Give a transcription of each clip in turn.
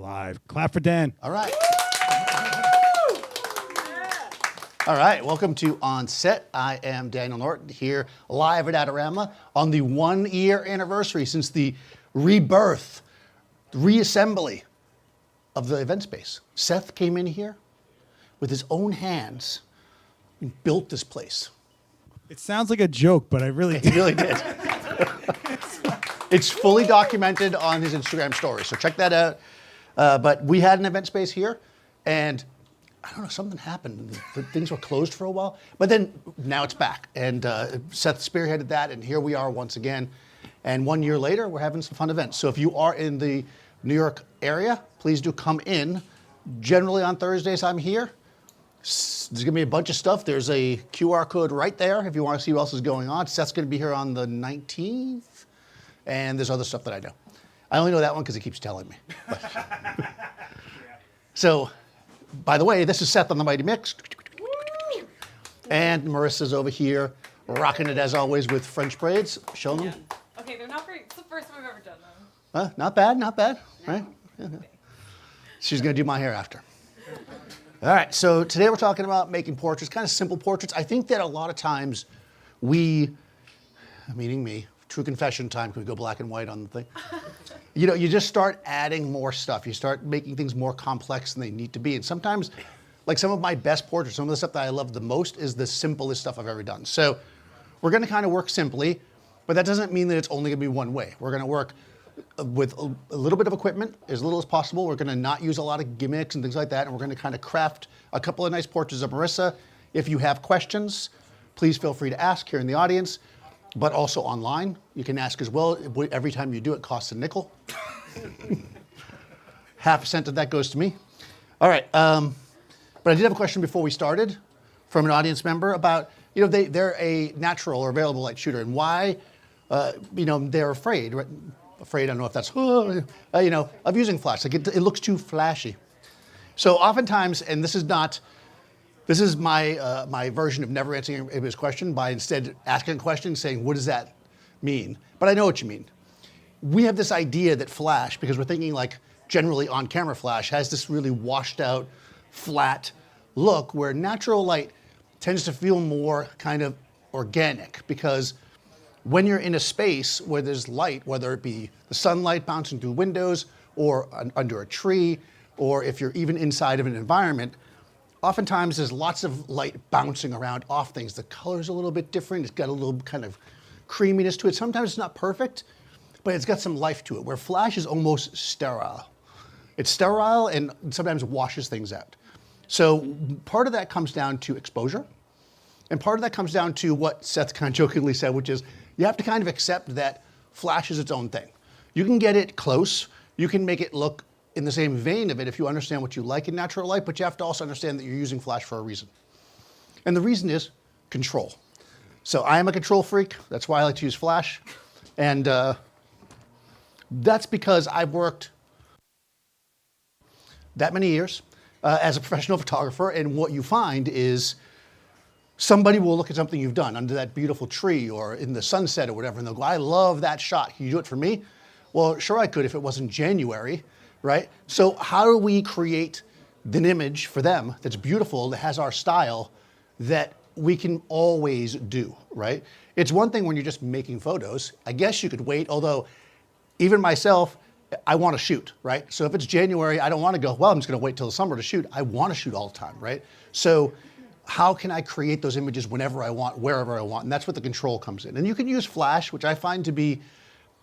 live. Clap for Dan. All right. All right, welcome to OnSet. I am Daniel Norton here live at Adorama on the 1-year anniversary since the rebirth, reassembly of the event space. Seth came in here with his own hands and built this place. It sounds like a joke, but I really He really did. It's fully documented on his Instagram story, so check that out. But we had an event space here, and I don't know, something happened. Things were closed for a while, but then now it's back. And Seth spearheaded that, and here we are once again. And 1 year later, we're having some fun events. So if you are in the New York area, please do come in. Generally on Thursdays, I'm here. There's gonna be a bunch of stuff. There's a QR code right there if you wanna see what else is going on. Seth's gonna be here on the 19th, and there's other stuff that I know. I only know that one because he keeps telling me. So, by the way, this is Seth on the Mighty Mix. And Marissa's over here, rocking it as always with French braids. Show them. Yeah. Okay, they're not very, it's the first time I've ever done them. Not bad, not bad, right? Yeah. She's gonna do my hair after. All right, so today we're talking about making portraits, kind of simple portraits. I think that a lot of times we, meaning me, true confession time, can we go black and white on the thing? You know, you just start adding more stuff. You start making things more complex than they need to be. And sometimes, like some of my best portraits, some of the stuff that I love the most is the simplest stuff I've ever done. So we're gonna kind of work simply, but that doesn't mean that it's only gonna be one way. We're gonna work with a little bit of equipment, as little as possible. We're gonna not use a lot of gimmicks and things like that, and we're gonna kind of craft a couple of nice portraits of Marissa. If you have questions, please feel free to ask here in the audience, but also online. You can ask as well. Every time you do, it costs a nickel. Half a cent of that goes to me. All right, but I did have a question before we started from an audience member about, you know, they're a natural or available light shooter, and why, you know, they're afraid, right? Afraid, I don't know if that's, you know, of using flash. Like it looks too flashy. So oftentimes, and this is my my version of never answering his question by instead asking a question, saying, what does that mean? But I know what you mean. We have this idea that flash, because we're thinking like generally on camera flash, has this really washed out, flat look, where natural light tends to feel more kind of organic, because when you're in a space where there's light, whether it be the sunlight bouncing through windows or under a tree, or if you're even inside of an environment, oftentimes there's lots of light bouncing around off things. The color's a little bit different. It's got a little kind of creaminess to it. Sometimes it's not perfect, but it's got some life to it, where flash is almost sterile. It's sterile and sometimes washes things out. So part of that comes down to exposure, and part of that comes down to what Seth kind of jokingly said, which is you have to kind of accept that flash is its own thing. You can get it close. You can make it look in the same vein of it if you understand what you like in natural light, but you have to also understand that you're using flash for a reason. And the reason is control. So I am a control freak. That's why I like to use flash. And that's because I've worked that many years as a professional photographer, and what you find is somebody will look at something you've done under that beautiful tree or in the sunset or whatever, and they'll go, I love that shot. Can you do it for me? Well, sure I could if it wasn't January, right? So how do we create an image for them that's beautiful, that has our style, that we can always do, right? It's one thing when you're just making photos. I guess you could wait, although even myself, I want to shoot, right? So if it's January, I don't want to go, well, I'm just going to wait till the summer to shoot. I want to shoot all the time, right? So how can I create those images whenever I want, wherever I want? And that's what the control comes in. And you can use flash, which I find to be,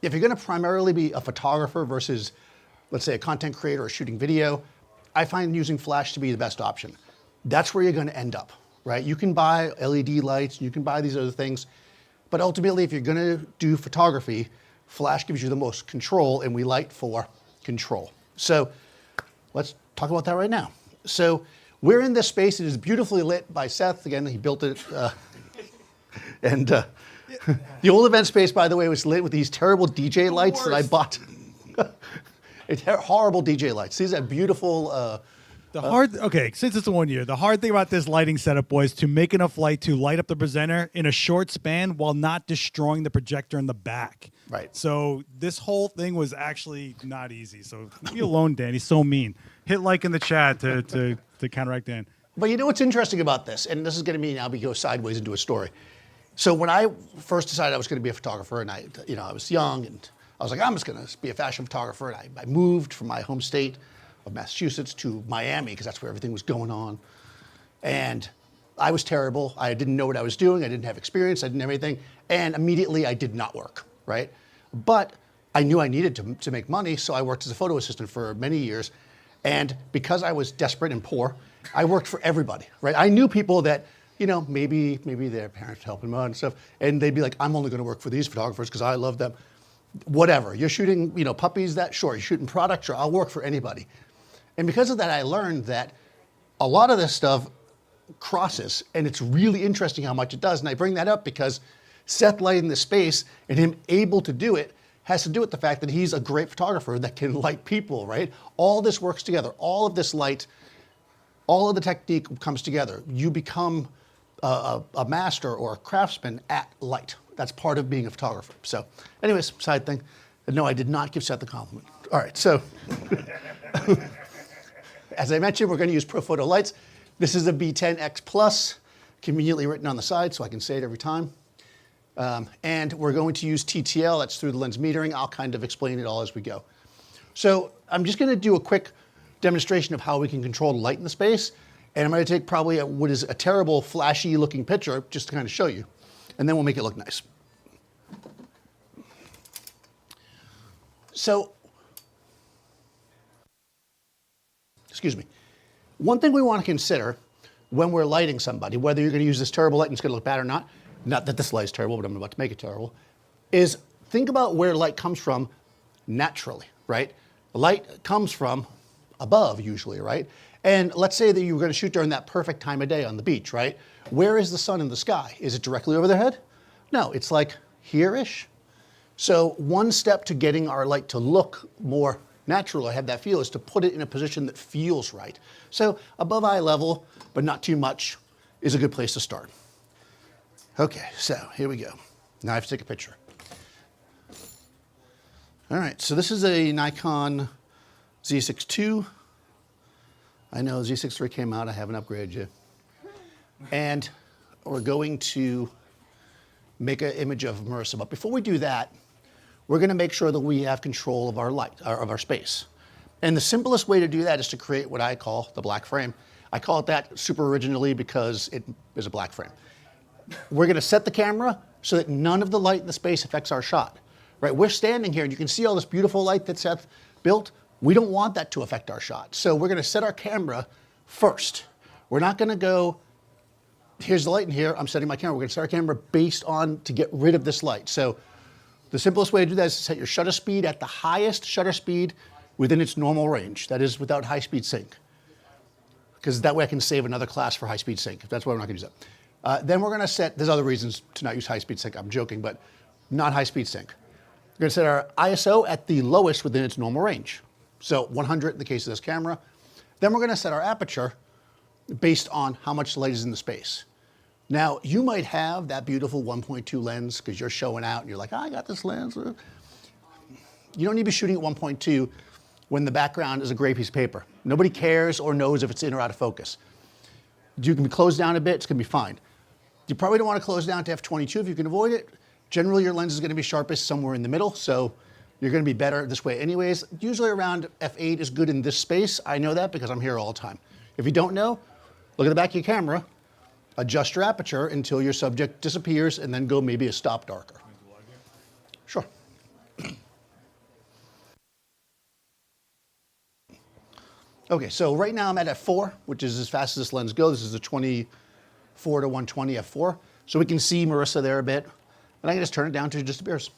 if you're gonna primarily be a photographer versus, let's say, a content creator or shooting video, I find using flash to be the best option. That's where you're gonna end up, right? You can buy LED lights, you can buy these other things, but ultimately, if you're gonna do photography, flash gives you the most control, and we light for control. So let's talk about that right now. So we're in this space. It is beautifully lit by Seth. Again, he built it. And the old event space, by the way, was lit with these terrible DJ lights that I bought. It's horrible DJ lights. These are beautiful Okay, since it's a 1 year, the hard thing about this lighting setup was to make enough light to light up the presenter in a short span while not destroying the projector in the back. Right. So this whole thing was actually not easy. So leave me alone, Dan. He's so mean. Hit like in the chat to counteract Dan. But you know what's interesting about this, and this is going to be now we go sideways into a story. So when I first decided I was going to be a photographer, and I was young, and I was like, I'm just going to be a fashion photographer, and I moved from my home state of Massachusetts to Miami because that's where everything was going on, and I was terrible. I didn't know what I was doing. I didn't have experience. I didn't have anything, and immediately I did not work, right? But I knew I needed to make money, so I worked as a photo assistant for many years, and because I was desperate and poor, I worked for everybody, right? I knew people that, maybe their parents helped them out and stuff, and they'd be like, I'm only going to work for these photographers because I love them. Whatever. You're shooting, puppies, sure. You're shooting products, sure. I'll work for anybody. And because of that, I learned that a lot of this stuff crosses, and it's really interesting how much it does. And I bring that up because Seth lighting the space and him able to do it has to do with the fact that he's a great photographer that can light people, right? All this works together. All of this light, all of the technique comes together. You become a master or a craftsman at light. That's part of being a photographer. So anyways, side thing. No, I did not give Seth the compliment. All right, so as I mentioned, we're going to use Profoto lights. This is a B10x Plus, conveniently written on the side so I can say it every time. And we're going to use TTL, that's through the lens metering. I'll kind of explain it all as we go. So I'm just going to do a quick demonstration of how we can control the light in the space. And I'm going to take probably what is a terrible, flashy looking picture just to kind of show you. And then we'll make it look nice. So, excuse me. One thing we want to consider when we're lighting somebody, whether you're going to use this terrible light and it's going to look bad or not that this light is terrible, but I'm about to make it terrible, is think about where light comes from naturally, right? Light comes from above usually, right? And let's say that you were going to shoot during that perfect time of day on the beach, right? Where is the sun in the sky? Is it directly over their head? No, it's like here-ish. So one step to getting our light to look more natural or have that feel is to put it in a position that feels right. So above eye level, but not too much, is a good place to start. Okay, so here we go. Now I have to take a picture. All right, so this is a Nikon Z6ii. I know Z6ii came out, I haven't upgraded yet. And we're going to make an image of Marissa. But before we do that, we're going to make sure that we have control of our light, of our space. And the simplest way to do that is to create what I call the black frame. I call it that super originally because it is a black frame. We're going to set the camera so that none of the light in the space affects our shot. Right? We're standing here and you can see all this beautiful light that Seth built. We don't want that to affect our shot. So we're going to set our camera first. We're not going to go, here's the light in here, I'm setting my camera. We're going to set our camera based on to get rid of this light. So the simplest way to do that is to set your shutter speed at the highest shutter speed within its normal range. That is without high-speed sync. Because that way I can save another class for high-speed sync. That's why we're not going to use that. Then we're going to set, there's other reasons to not use high-speed sync. I'm joking, but not high-speed sync. We're going to set our ISO at the lowest within its normal range. So 100 in the case of this camera. Then we're going to set our aperture based on how much light is in the space. Now, you might have that beautiful 1.2 lens because you're showing out and you're like, I got this lens. You don't need to be shooting at 1.2 when the background is a gray piece of paper. Nobody cares or knows if it's in or out of focus. You can close down a bit, it's going to be fine. You probably don't want to close down to f/22 if you can avoid it. Generally, your lens is going to be sharpest somewhere in the middle, so you're going to be better this way anyways. Usually around f8 is good in this space. I know that because I'm here all the time. If you don't know, look at the back of your camera, adjust your aperture until your subject disappears, and then go maybe a stop darker. Sure. Okay, so right now I'm at f4, which is as fast as this lens goes. This is a 24 to 120 f4. So we can see Marissa there a bit. And I can just turn it down to just appears.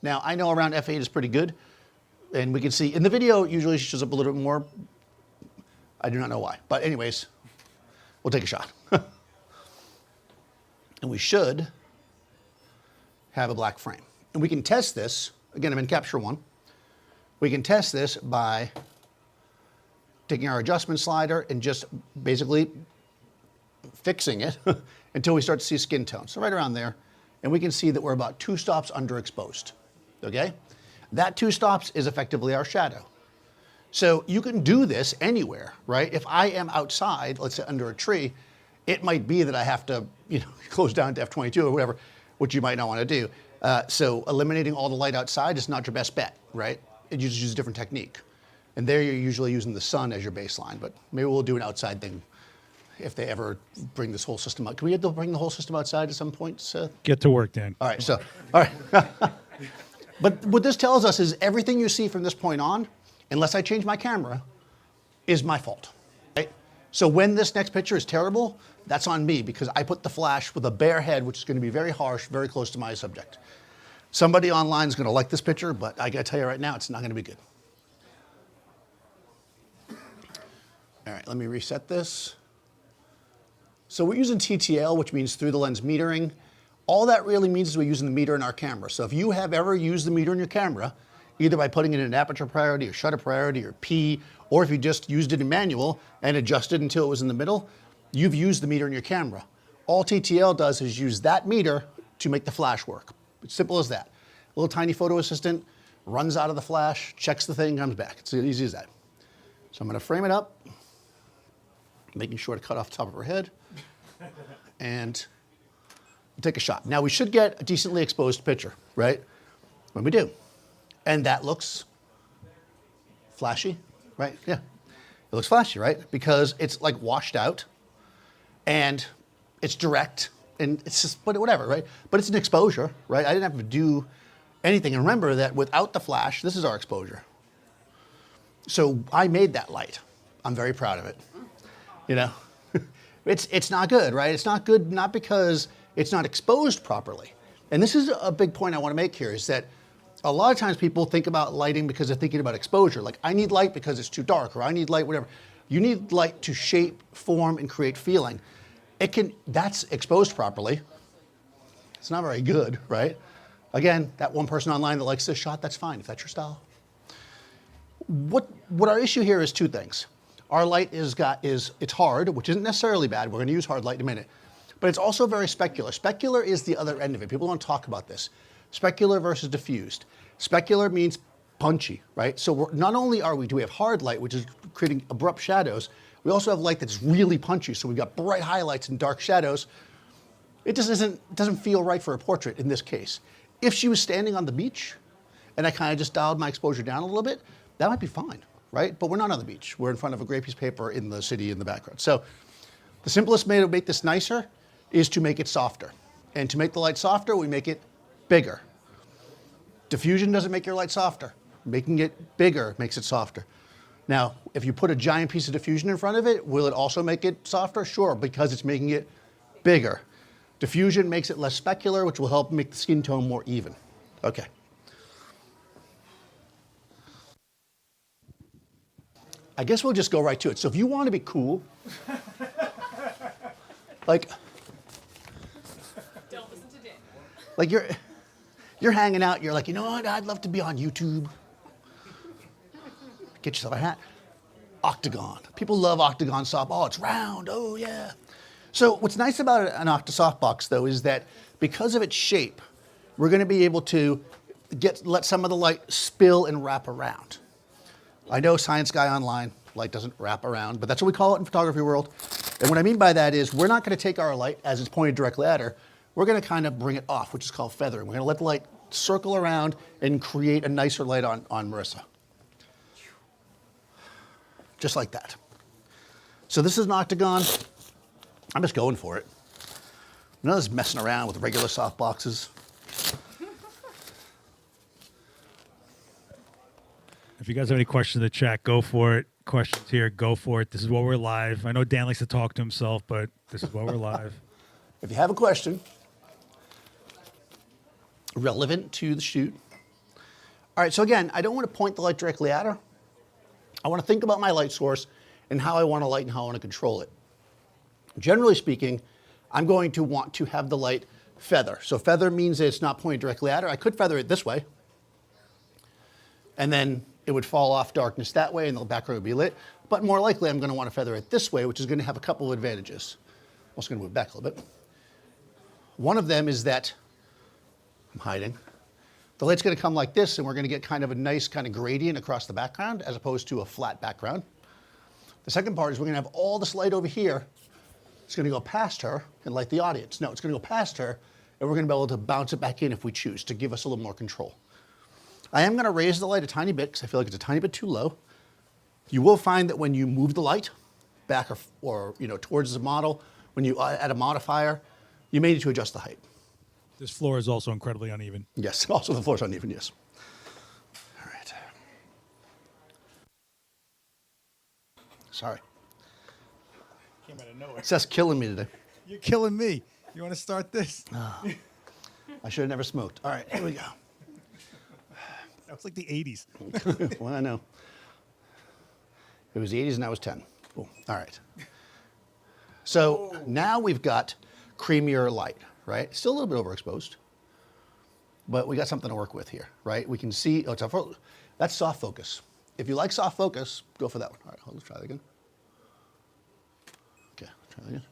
Now, I know around f8 is pretty good. And we can see, in the video, usually she shows up a little bit more. I do not know why. But anyways, we'll take a shot. And we should have a black frame. And we can test this. Again, I'm in Capture One. We can test this by taking our adjustment slider and just basically fixing it until we start to see skin tone. So right around there, and we can see that we're about 2 stops underexposed, okay? That 2 stops is effectively our shadow. So you can do this anywhere, right? If I am outside, let's say under a tree, it might be that I have to, close down to f22 or whatever, which you might not want to do. So eliminating all the light outside is not your best bet, right? You just use a different technique. And there you're usually using the sun as your baseline, but maybe we'll do an outside thing if they ever bring this whole system out. Can we bring the whole system outside at some point, Seth? Get to work, Dan. All right, all right. But what this tells us is everything you see from this point on, unless I change my camera, is my fault, right? So when this next picture is terrible, that's on me because I put the flash with a bare head, which is going to be very harsh, very close to my subject. Somebody online is going to like this picture, but I got to tell you right now, it's not going to be good. All right, let me reset this. So we're using TTL, which means through the lens metering. All that really means is we're using the meter in our camera. So if you have ever used the meter in your camera, either by putting it in aperture priority or shutter priority or P, or if you just used it in manual and adjusted until it was in the middle, you've used the meter in your camera. All TTL does is use that meter to make the flash work. It's simple as that. A little tiny photo assistant runs out of the flash, checks the thing, comes back. It's as easy as that. So I'm going to frame it up, making sure to cut off the top of her head, and take a shot. Now we should get a decently exposed picture, right? When we do. And that looks flashy, right? Yeah, it looks flashy, right? Because it's like washed out and it's direct and it's just, but whatever, right? But it's an exposure, right? I didn't have to do anything. And remember that without the flash, this is our exposure. So I made that light. I'm very proud of it. It's not good, right? It's not good not because it's not exposed properly. And this is a big point I want to make here is that a lot of times people think about lighting because they're thinking about exposure. Like, I need light because it's too dark, or I need light, whatever. You need light to shape, form, and create feeling. That's exposed properly. It's not very good, right? Again, that one person online that likes this shot, that's fine, if that's your style. What our issue here is 2 things. Our light it's hard, which isn't necessarily bad. We're gonna use hard light in a minute. But it's also very specular. Specular is the other end of it. People don't talk about this. Specular versus diffused. Specular means punchy, right? So not only do we have hard light, which is creating abrupt shadows, we also have light that's really punchy. So we've got bright highlights and dark shadows. It just doesn't feel right for a portrait in this case. If she was standing on the beach and I kind of just dialed my exposure down a little bit, that might be fine, right? But we're not on the beach. We're in front of a gray piece of paper in the city in the background. So the simplest way to make this nicer is to make it softer. And to make the light softer, we make it bigger. Diffusion doesn't make your light softer. Making it bigger makes it softer. Now, if you put a giant piece of diffusion in front of it, will it also make it softer? Sure, because it's making it bigger. Diffusion makes it less specular, which will help make the skin tone more even. Okay. I guess we'll just go right to it. So if you want to be cool, like Don't listen to Daniel. Like you're hanging out, you're like, you know what, I'd love to be on YouTube. Get yourself a hat. Octagon. People love octagon soft. Oh, it's round. Oh, yeah. So what's nice about an softbox, though, is that because of its shape, we're going to be able to let some of the light spill and wrap around. I know science guy online, light doesn't wrap around, but that's what we call it in photography world. And what I mean by that is we're not going to take our light as it's pointed directly at her. We're going to kind of bring it off, which is called feathering. We're going to let the light circle around and create a nicer light on Marissa. Just like that. So this is an octagon. I'm just going for it. None of this messing around with regular softboxes. If you guys have any questions in the chat, go for it. Questions here, go for it. This is what we're live. I know Dan likes to talk to himself, but this is what we're live. If you have a question relevant to the shoot. All right, so again, I don't want to point the light directly at her. I want to think about my light source and how I want to light and how I want to control it. Generally speaking, I'm going to want to have the light feather. So feather means that it's not pointed directly at her. I could feather it this way. And then it would fall off darkness that way and the background would be lit. But more likely, I'm going to want to feather it this way, which is going to have a couple of advantages. I'm also going to move back a little bit. One of them is that I'm hiding. The light's going to come like this, and we're going to get kind of a nice kind of gradient across the background as opposed to a flat background. The second part is we're going to have all this light over here. It's going to go past her and light the audience. No, it's going to go past her, and we're going to be able to bounce it back in if we choose to give us a little more control. I am going to raise the light a tiny bit because I feel like it's a tiny bit too low. You will find that when you move the light back or towards the model, when you add a modifier, you may need to adjust the height. This floor is also incredibly uneven. Yes, also the floor's uneven, yes. All right. Sorry. Came out of nowhere. Seth's killing me today. You're killing me. You want to start this? I should have never smoked. All right, here we go. That was like the 80s. Well, I know. It was the 80s and I was 10. Cool. All right. So now we've got creamier light, right? Still a little bit overexposed, but we got something to work with here, right? We can see, that's soft focus. If you like soft focus, go for that one. All right, let's try that again. Okay, try that again.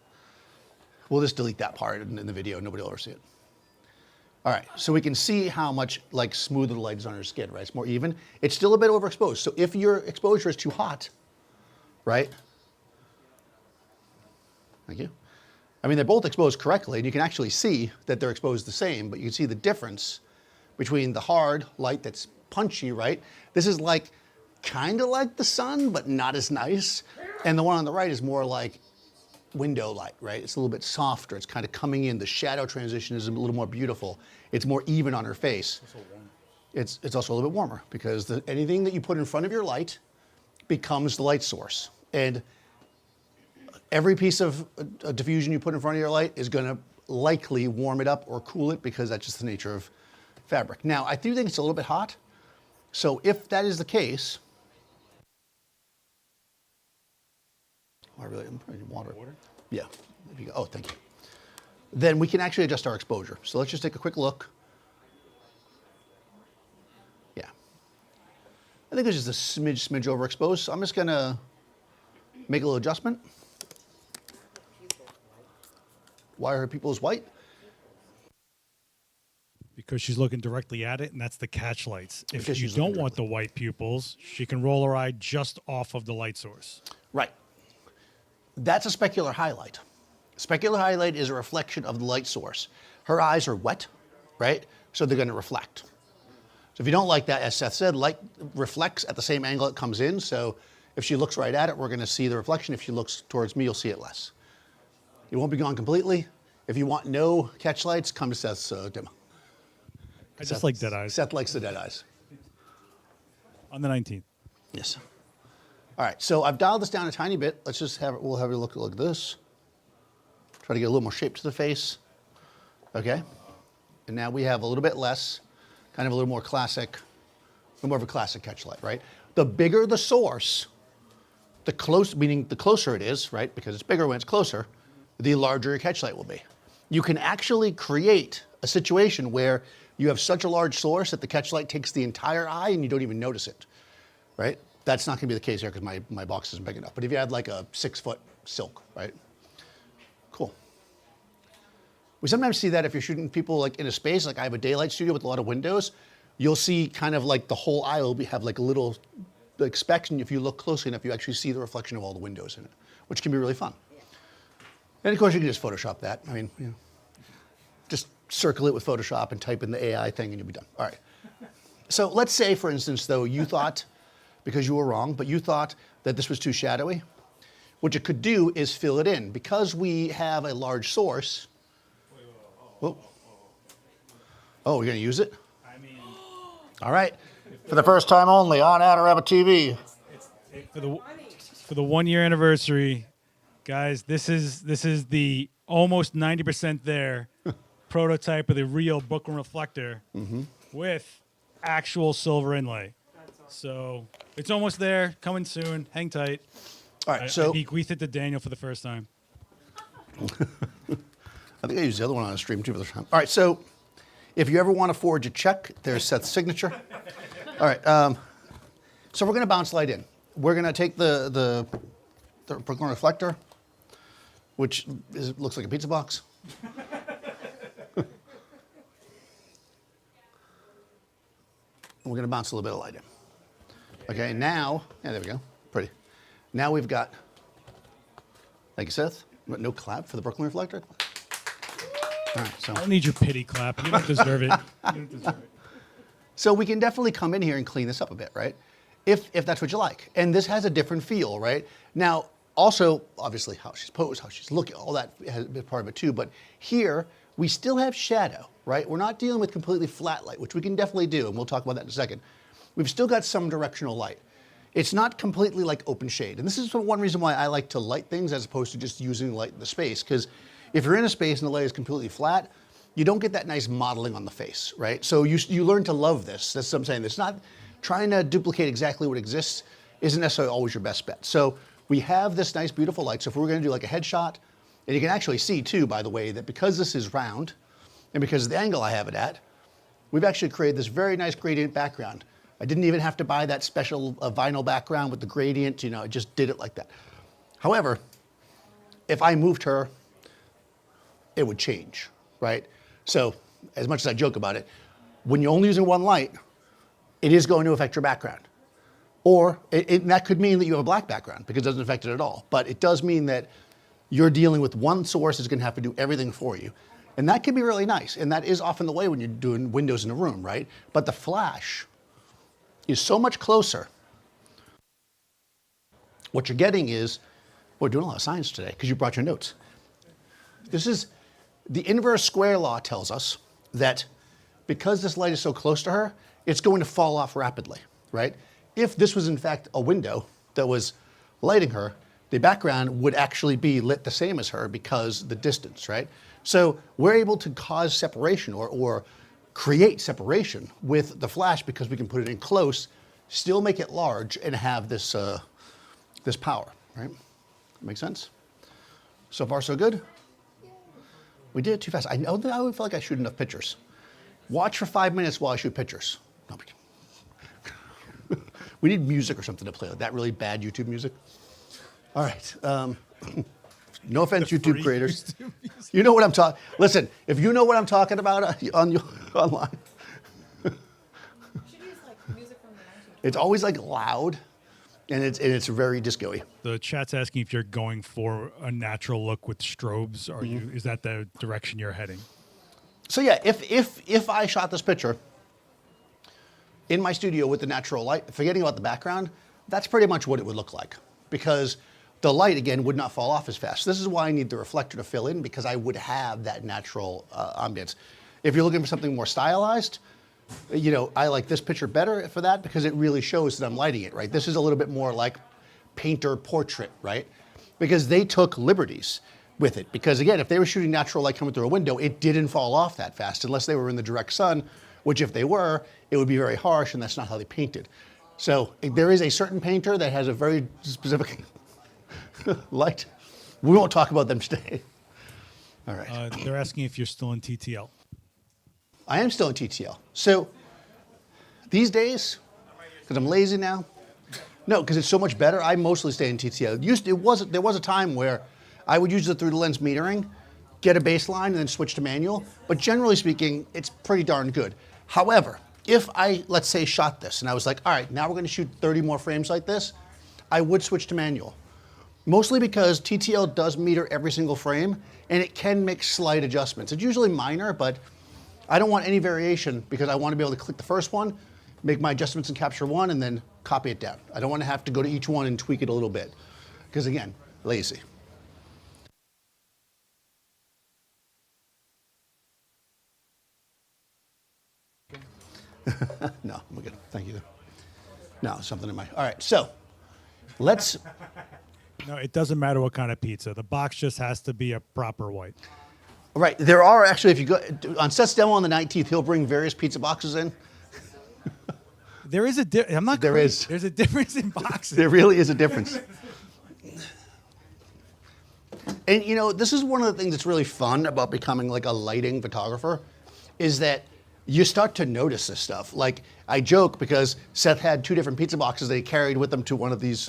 We'll just delete that part in the video. Nobody will ever see it. All right, so we can see how much smoother the light is on your skin, right? It's more even. It's still a bit overexposed. So if your exposure is too hot, right? Thank you. I mean, they're both exposed correctly, and you can actually see that they're exposed the same, but you can see the difference between the hard light that's punchy, right? This is kind of like the sun, but not as nice. And the one on the right is more like window light, right? It's a little bit softer. It's kind of coming in. The shadow transition is a little more beautiful. It's more even on her face. It's also a little bit warmer because anything that you put in front of your light becomes the light source. And every piece of diffusion you put in front of your light is going to likely warm it up or cool it because that's just the nature of fabric. Now, I do think it's a little bit hot. So if that is the case, I'm putting water. Yeah. There you go. Oh, thank you. Then we can actually adjust our exposure. So let's just take a quick look. Yeah. I think it's just a smidge overexposed. So I'm just going to make a little adjustment. Why are her pupils white? Because she's looking directly at it, and that's the catch lights. If Because you she's don't looking want the white pupils, she can roll her eye just off of the light source. Right. That's a specular highlight. Specular highlight is a reflection of the light source. Her eyes are wet, right? So they're going to reflect. So if you don't like that, as Seth said, light reflects at the same angle it comes in. So if she looks right at it, we're going to see the reflection. If she looks towards me, you'll see it less. It won't be gone completely. If you want no catch lights, come to Seth's demo. I just like dead eyes. Seth likes the dead eyes. On the 19th. Yes. All right, so I've dialed this down a tiny bit. Let's just we'll have a look at this. Try to get a little more shape to the face. Okay. And now we have a little bit less, kind of a little more classic, a little more of a classic catch light, right? The bigger the source, meaning the closer it is, right? Because it's bigger when it's closer, the larger your catch light will be. You can actually create a situation where you have such a large source that the catch light takes the entire eye and you don't even notice it, right? That's not going to be the case here because my box isn't big enough. But if you had like a 6-foot silk, right? Cool. We sometimes see that if you're shooting people in a space, like I have a daylight studio with a lot of windows, you'll see kind of the whole eye will have a little specks, and if you look closely enough, you actually see the reflection of all the windows in it, which can be really fun. And of course, you can just Photoshop that. I mean, just circle it with Photoshop and type in the AI thing and you'll be done. All right. So let's say, for instance, though, you thought, because you were wrong, but you thought that this was too shadowy. What you could do is fill it in. Because we have a large source. Oh, we're going to use it? I mean, all right. For the first time only on Adorama TV. For the 1-year anniversary, guys, this is the almost 90% there prototype of the real Book and Reflector with actual silver inlay. So it's almost there, coming soon. Hang tight. All right, I bequeathed it to Daniel for the first time. I think I used the other one on a stream too for the first time. All right, so if you ever want to forge a check, there's Seth's signature. All right, So we're going to bounce light in. We're going to take the Brooklyn reflector, which looks like a pizza box. We're going to bounce a little bit of light in. Okay, now, yeah, there we go. Pretty. Now we've got, thank you, Seth. No clap for the Brooklyn reflector. All right, so. I don't need your pity clap. You don't deserve it. You don't deserve it. So we can definitely come in here and clean this up a bit, right? If that's what you like. And this has a different feel, right? Now, also, obviously, how she's posed, how she's looking, all that has been part of it too. But here, we still have shadow, right? We're not dealing with completely flat light, which we can definitely do, and we'll talk about that in a second. We've still got some directional light. It's not completely like open shade. And this is one reason why I like to light things as opposed to just using light in the space. Because if you're in a space and the light is completely flat, you don't get that nice modeling on the face, right? So you learn to love this. That's what I'm saying. It's not trying to duplicate exactly what exists isn't necessarily always your best bet. So we have this nice, beautiful light. So if we're going to do like a headshot, and you can actually see too, by the way, that because this is round and because of the angle I have it at, we've actually created this very nice gradient background. I didn't even have to buy that special vinyl background with the gradient, you know, I just did it like that. However, if I moved her, it would change, right? So as much as I joke about it, when you're only using one light, it is going to affect your background. Or that could mean that you have a black background because it doesn't affect it at all. But it does mean that you're dealing with one source that's going to have to do everything for you. And that can be really nice. And that is often the way when you're doing windows in a room, right? But the flash is so much closer. What you're getting is, we're doing a lot of science today because you brought your notes. This is, the inverse square law tells us that because this light is so close to her, it's going to fall off rapidly, right? If this was in fact a window that was lighting her, the background would actually be lit the same as her because the distance, right? So we're able to cause separation or create separation with the flash because we can put it in close, still make it large, and have this, this power, right? Make sense? So far, so good? We did it too fast. I know that I would feel like I shoot enough pictures. Watch for 5 minutes while I shoot pictures. No, we need music or something to play, like that really bad YouTube music. All right. No offense, YouTube creators. You know what I'm talking. Listen, if you know what I'm talking about online, You should use like music from the 1920s. it's always like loud, and it's very disco-y. The chat's asking if you're going for a natural look with strobes. Are you? Is that the direction you're heading? So yeah, if I shot this picture in my studio with the natural light, forgetting about the background, that's pretty much what it would look like. Because the light, again, would not fall off as fast. This is why I need the reflector to fill in, because I would have that natural ambience. If you're looking for something more stylized, you know, I like this picture better for that because it really shows that I'm lighting it, right? This is a little bit more like painter portrait, right? Because they took liberties with it. Because again, if they were shooting natural light coming through a window, it didn't fall off that fast unless they were in the direct sun, which if they were, it would be very harsh, and that's not how they painted. So there is a certain painter that has a very specific light. We won't talk about them today. All right. They're asking if you're still in TTL. I am still in TTL. So these days, because I'm lazy now, no, because it's so much better, I mostly stay in TTL. There was a time where I would use it through the lens metering, get a baseline, and then switch to manual. But generally speaking, it's pretty darn good. However, if I, let's say, shot this and I was like, all right, now we're going to shoot 30 more frames like this, I would switch to manual. Mostly because TTL does meter every single frame, and it can make slight adjustments. It's usually minor, but I don't want any variation because I want to be able to click the first one, make my adjustments in Capture One, and then copy it down. I don't want to have to go to each one and tweak it a little bit. Because again, lazy. No, we're good. Thank you. No, something in my. All right, so let's. No, it doesn't matter what kind of pizza. The box just has to be a proper white. Right, there are actually, if you go on Seth's demo on the 19th, he'll bring various pizza boxes in. There is a I'm not. There crazy. is. There's a difference in boxes. There really is a difference. And you know, this is one of the things that's really fun about becoming like a lighting photographer, is that you start to notice this stuff. Like, I joke because Seth had 2 different pizza boxes they carried with them to one of these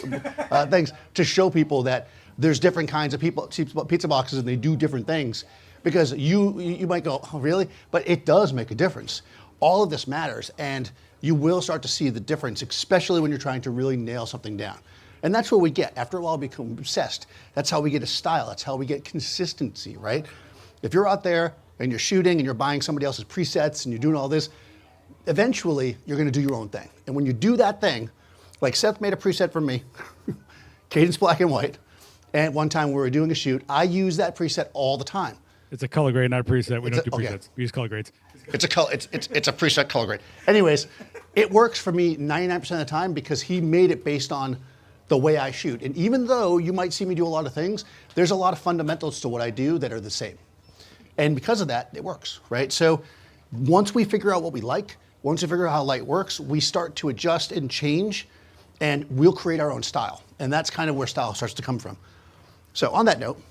things to show people that there's different kinds of pizza boxes and they do different things. Because you might go, oh, really? But it does make a difference. All of this matters, and you will start to see the difference, especially when you're trying to really nail something down. And that's what we get. After a while, we become obsessed. That's how we get a style. That's how we get consistency, right? If you're out there and you're shooting and you're buying somebody else's presets and you're doing all this, eventually you're gonna do your own thing. And when you do that thing, like Seth made a preset for me, Cadence Black and White, and one time we were doing a shoot, I use that preset all the time. It's a color grade, not a preset. We don't do okay. presets. We use color grades. It's a preset color grade. Anyways, it works for me 99% of the time because he made it based on the way I shoot. And even though you might see me do a lot of things, there's a lot of fundamentals to what I do that are the same. And because of that, it works, right? So once we figure out what we like, once we figure out how light works, we start to adjust and change, and we'll create our own style. And that's kind of where style starts to come from. So on that note,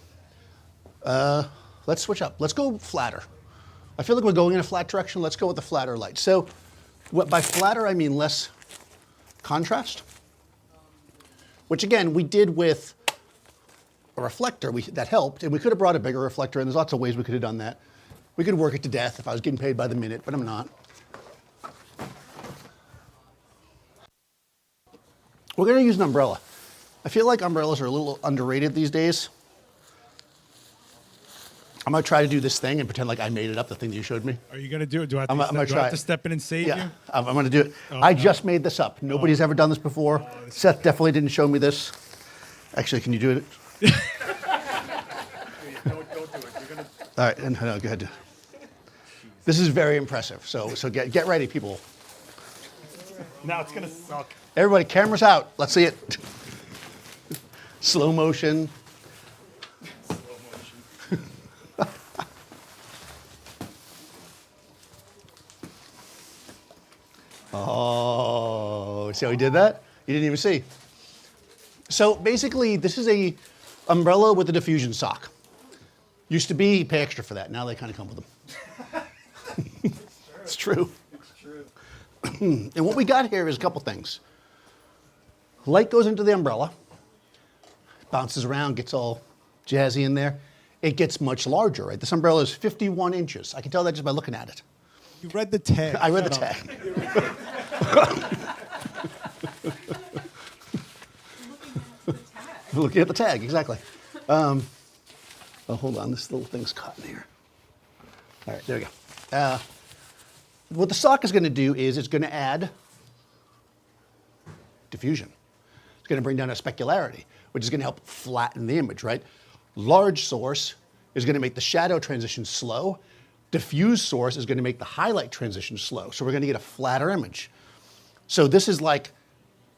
let's switch up. Let's go flatter. I feel like we're going in a flat direction. Let's go with the flatter light. So by flatter, I mean less contrast, which again, we did with a reflector. That helped, and we could have brought a bigger reflector, and there's lots of ways we could have done that. We could work it to death if I was getting paid by the minute, but I'm not. We're gonna use an umbrella. I feel like umbrellas are a little underrated these days. I'm gonna try to do this thing and pretend like I made it up, the thing that you showed me. Are you going to do it? Do I have to, I'm gonna do I try have to it. step in and save Yeah, you? I'm gonna do it. Oh, I no. just made this up. Nobody's ever done this before. Seth definitely didn't show me this. Actually, can you do it? Don't do it. You're gonna... All right, no, go ahead. This is very impressive. So get ready, people. Now it's going to suck. Everybody, cameras out. Let's see it. Slow motion. Oh, see how he did that? You didn't even see. So basically, this is a umbrella with a diffusion sock. Used to be, you pay extra for that. Now they kind of come with them. It's true. It's true. And what we got here is a couple things. Light goes into the umbrella, bounces around, gets all jazzy in there. It gets much larger, right? This umbrella is 51 inches. I can tell that just by looking at it. You read the tag. I read the tag. Looking at the tag, exactly. Oh, hold on, this little thing's caught in here. All right, there we go. What the sock is going to do is it's going to add diffusion. It's going to bring down a specularity, which is going to help flatten the image, right? Large source is going to make the shadow transition slow. Diffuse source is going to make the highlight transition slow. So we're going to get a flatter image. So this is like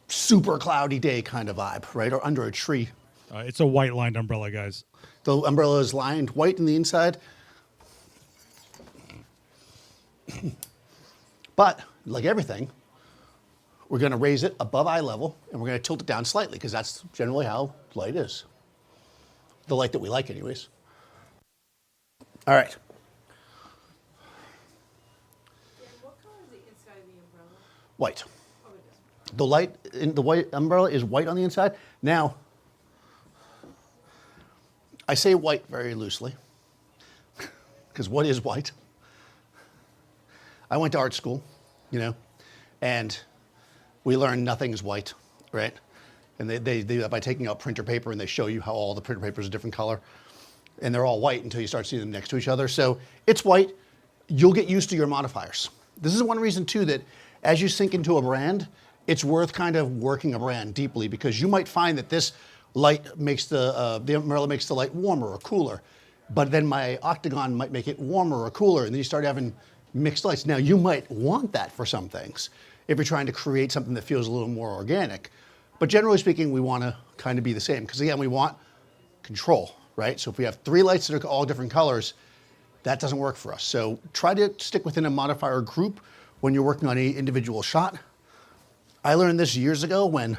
super cloudy day kind of vibe, right? Or under a tree. It's a white lined umbrella, guys. The umbrella is lined white in the inside. But like everything, we're going to raise it above eye level and we're going to tilt it down slightly because that's generally how light is. The light that we like anyways. All right. Dan, what color is the inside of the umbrella? White. Oh, it is. The light in the white umbrella is white on the inside. Now, I say white very loosely because what is white? I went to art school, you know, and we learned nothing is white, right? And they do that by taking out printer paper and they show you how all the printer papers are a different color. And they're all white until you start seeing them next to each other. So it's white. You'll get used to your modifiers. This is one reason too that as you sink into a brand, it's worth kind of working a brand deeply because you might find that this light makes the umbrella makes the light warmer or cooler, but then my octagon might make it warmer or cooler, and then you start having mixed lights. Now you might want that for some things if you're trying to create something that feels a little more organic, but generally speaking, we want to kind of be the same because again, we want control, right? So if we have 3 lights that are all different colors, that doesn't work for us. So try to stick within a modifier group when you're working on any individual shot. I learned this years ago when,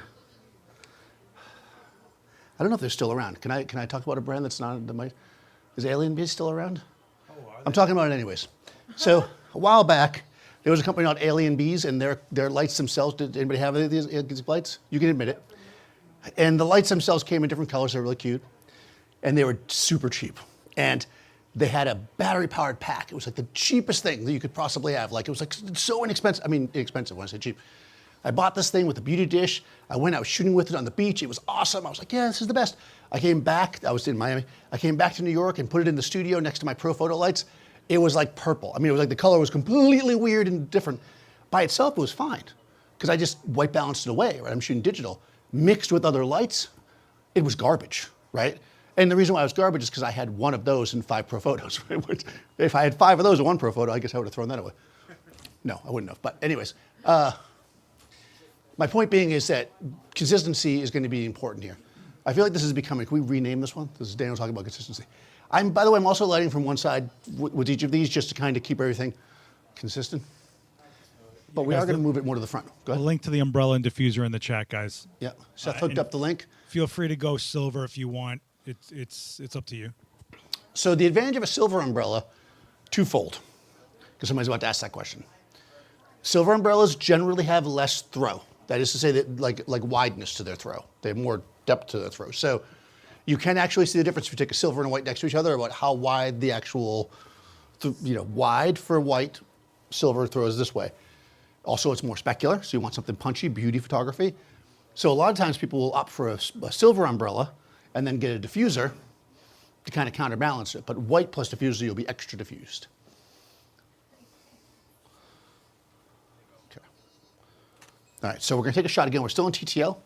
I don't know if they're still around. Can I talk about a brand that's not, is Alien Bee still around? I'm talking about it anyways. So a while back, There was a company called Alien Bees, and their lights themselves, did anybody have any of these lights? You can admit it. And the lights themselves came in different colors. They're really cute. And they were super cheap. And they had a battery-powered pack. It was like the cheapest thing that you could possibly have. Like, it was like so inexpensive. I mean, inexpensive when I say cheap. I bought this thing with a beauty dish. I was shooting with it on the beach. It was awesome. I was like, yeah, this is the best. I came back. I was in Miami. I came back to New York and put it in the studio next to my Profoto lights. It was like purple. I mean, it was like the color was completely weird and different. By itself, it was fine because I just white balanced it away, right? I'm shooting digital. Mixed with other lights, it was garbage, right? And the reason why it was garbage is because I had one of those in 5 Profotos. Right? If I had 5 of those in one Profoto, I guess I would have thrown that away. No, I wouldn't have. But anyways, my point being is that consistency is going to be important here. I feel like this is becoming, can we rename this one? This is Daniel talking about consistency. By the way, I'm also lighting from one side with each of these just to kind of keep everything consistent. But we are going to move it more to the front. Go A ahead. link to the umbrella and diffuser in the chat, guys. Yeah, Seth hooked up the link. Feel free to go silver if you want. It's up to you. So the advantage of a silver umbrella, twofold, because somebody's about to ask that question. Silver umbrellas generally have less throw. That is to say that like wideness to their throw. They have more depth to their throw. So you can actually see the difference if you take a silver and a white next to each other about how wide the actual, wide for white, silver throws this way. Also, it's more specular, so you want something punchy, beauty photography. So a lot of times people will opt for a silver umbrella and then get a diffuser to kind of counterbalance it. But white plus diffuser, you'll be extra diffused. Okay. All right, so we're going to take a shot again. We're still in TTL.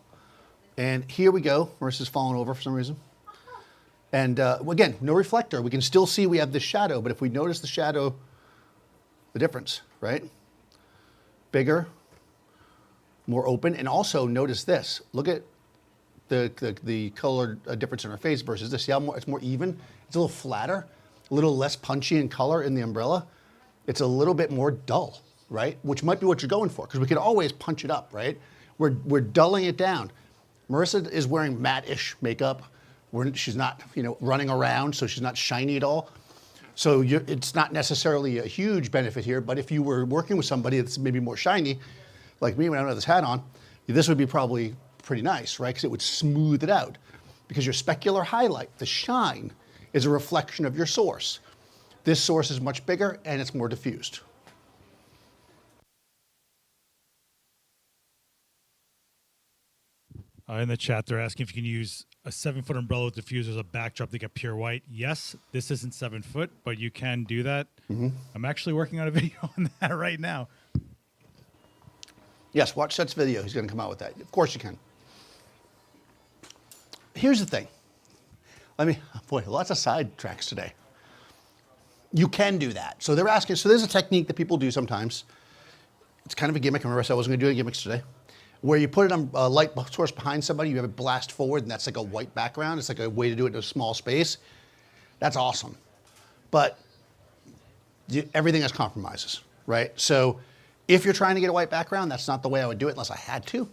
And here we go. Marissa's fallen over for some reason. And again, no reflector. We can still see we have this shadow, but if we notice the shadow, the difference, right? Bigger, more open, and also notice this. Look at the color difference in our face versus this. See how it's more even? It's a little flatter, a little less punchy in color in the umbrella. It's a little bit more dull, right? Which might be what you're going for, because we can always punch it up, right? We're dulling it down. Marissa is wearing matte-ish makeup. She's not, running around, so she's not shiny at all. So it's not necessarily a huge benefit here, but if you were working with somebody that's maybe more shiny, like me when I don't have this hat on, this would be probably pretty nice, right? Because it would smooth it out. Because your specular highlight, the shine, is a reflection of your source. This source is much bigger and it's more diffused. In the chat, they're asking if you can use a 7-foot umbrella with diffuser as a backdrop to get pure white. Yes, this isn't 7 foot, but you can do that. Mm-hmm. I'm actually working on a video on that right now. Yes, watch Seth's video. He's going to come out with that. Of course you can. Here's the thing. Boy, lots of side tracks today. You can do that. So they're asking, so there's a technique that people do sometimes. It's kind of a gimmick. Remember I said I wasn't going to do any gimmicks today. Where you put it on a light source behind somebody, you have it blast forward, and that's like a white background. It's like a way to do it in a small space. That's awesome. But everything has compromises, right? So if you're trying to get a white background, that's not the way I would do it unless I had to.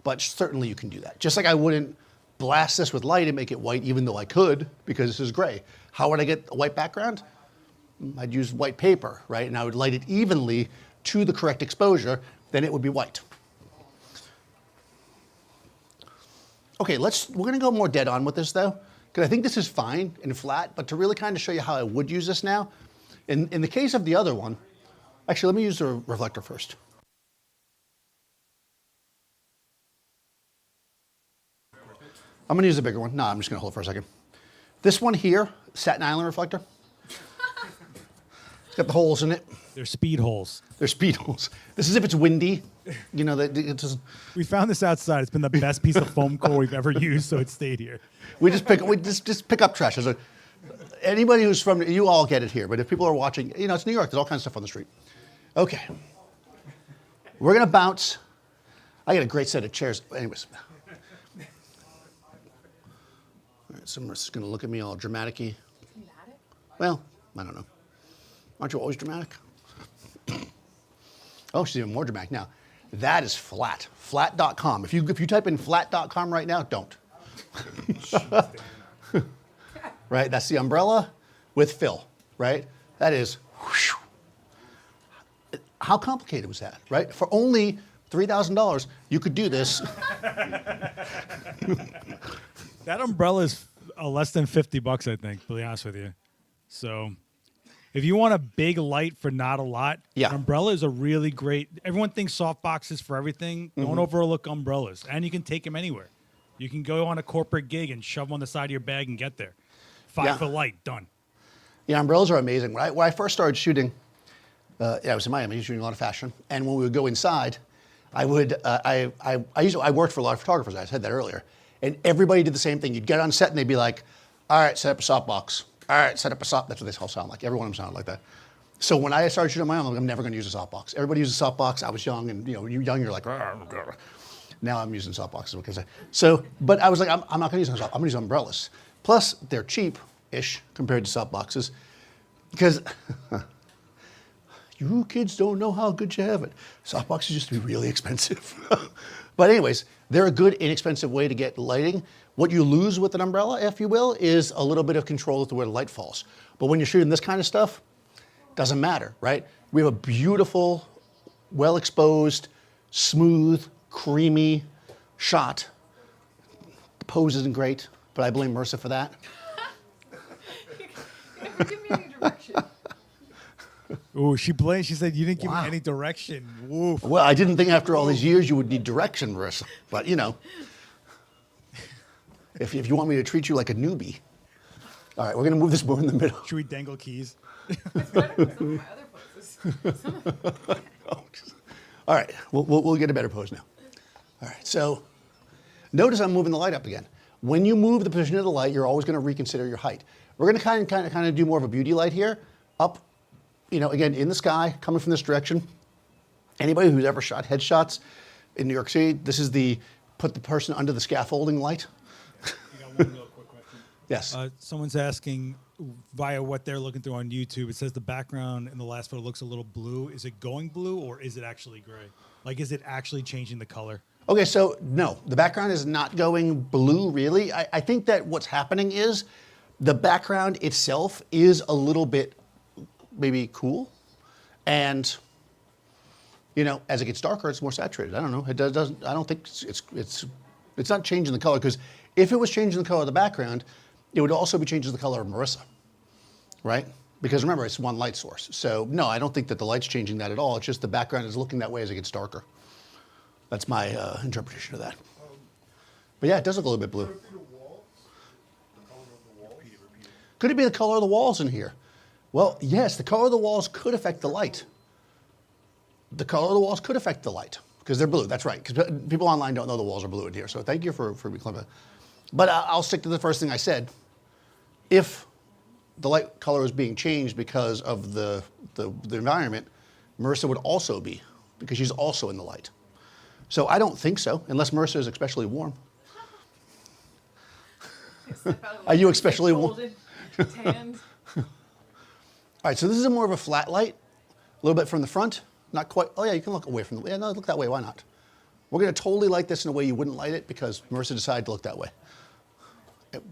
But certainly you can do that. Just like I wouldn't blast this with light and make it white, even though I could, because this is gray. How would I get a white background? I'd use white paper, right? And I would light it evenly to the correct exposure, then it would be white. Okay, we're gonna go more dead on with this though, because I think this is fine and flat, but to really kind of show you how I would use this now, in the case of the other one, actually let me use the reflector first. I'm gonna use the bigger one. No, I'm just gonna hold it for a second. This one here, Staten Island reflector. It's got the holes in it. They're speed holes. They're speed holes. This is if it's windy. We found this outside. It's been the best piece of foam core we've ever used, so it stayed here. We just pick up trash. Anybody who's from, you all get it here, but if people are watching, it's New York. There's all kinds of stuff on the street. Okay. We're gonna bounce. I got a great set of chairs. Anyways. All right, someone's gonna look at me all dramatic-y. Well, I don't know. Aren't you always dramatic? Oh, she's even more dramatic now. That is flat. Flat.com. If you type in flat.com right now, don't. Right? That's the umbrella with fill, right? That is. Whoosh. how complicated was that, right? For only $3,000, you could do this. That umbrella is less than $50, I think, to be honest with you. So if you want a big light for not a lot, Yeah. an umbrella is a really great. Everyone thinks softboxes for everything. Don't overlook umbrellas. And you can take them anywhere. You can go on a corporate gig and shove them on the side of your bag and get there. 5-foot light, done. Yeah, umbrellas are amazing. When I first started shooting, I was in Miami, shooting a lot of fashion, and when we would go inside, I worked for a lot of photographers. I said that earlier, and everybody did the same thing. You'd get on set and they'd be like, "All right, set up a softbox. All right, set up a soft." That's what they all sound like. Every one of them sounded like that. So when I started shooting on my own, I'm never going to use a softbox. Everybody uses a softbox. I was young, and you're young, you're like, "Argh." Now I'm using softboxes. What can I say? So, but I was like, I'm not going to use them. I'm going to use umbrellas. Plus, they're cheap-ish compared to softboxes, because you kids don't know how good you have it. Softboxes used to be really expensive. But anyways, they're a good, inexpensive way to get lighting. What you lose with an umbrella, if you will, is a little bit of control as to where the light falls. But when you're shooting this kind of stuff, doesn't matter, right? We have a beautiful, well-exposed, smooth, creamy shot. The pose isn't great, but I blame Marissa for that. You never give me any direction. Ooh, she blamed. She said you didn't give Wow. me any direction. Woof. Well, I didn't think after all these years you would need direction, Marissa. But if you want me to treat you like a newbie. All right, we're going to move this more in the middle. Should we dangle keys? It's better than some of my other poses. All right, we'll get a better pose now. All right, so notice I'm moving the light up again. When you move the position of the light, you're always going to reconsider your height. We're going to kind of do more of a beauty light here, up, again, in the sky, coming from this direction. Anybody who's ever shot headshots in New York City, this is the put the person under the scaffolding light. I got one real quick question. Yes. Someone's asking via what they're looking through on YouTube. It says the background in the last photo looks a little blue. Is it going blue or is it actually gray? Like, is it actually changing the color? Okay, so no, the background is not going blue, really. I think that what's happening is the background itself is a little bit maybe cool. And, as it gets darker, it's more saturated. I don't know. It doesn't. I don't think it's not changing the color, because if it was changing the color of the background, it would also be changing the color of Marissa, right? Because remember, it's one light source. So no, I don't think that the light's changing that at all. It's just the background is looking that way as it gets darker. That's my interpretation of that. But yeah, it does look a little bit blue. Could it be the color of the walls in here? Well, yes, the color of the walls could affect the light. The color of the walls could affect the light because they're blue. That's right. Because people online don't know the walls are blue in here. So thank you for being clever. But I'll stick to the first thing I said. If the light color is being changed because of the environment, Marissa would also be, because she's also in the light. So I don't think so, unless Marissa is especially warm. Are you especially warm? Tanned. All right, so this is more of a flat light, a little bit from the front. Not quite. Oh yeah, you can look away from the. Yeah, no, look that way. Why not? We're going to totally light this in a way you wouldn't light it because Marissa decided to look that way.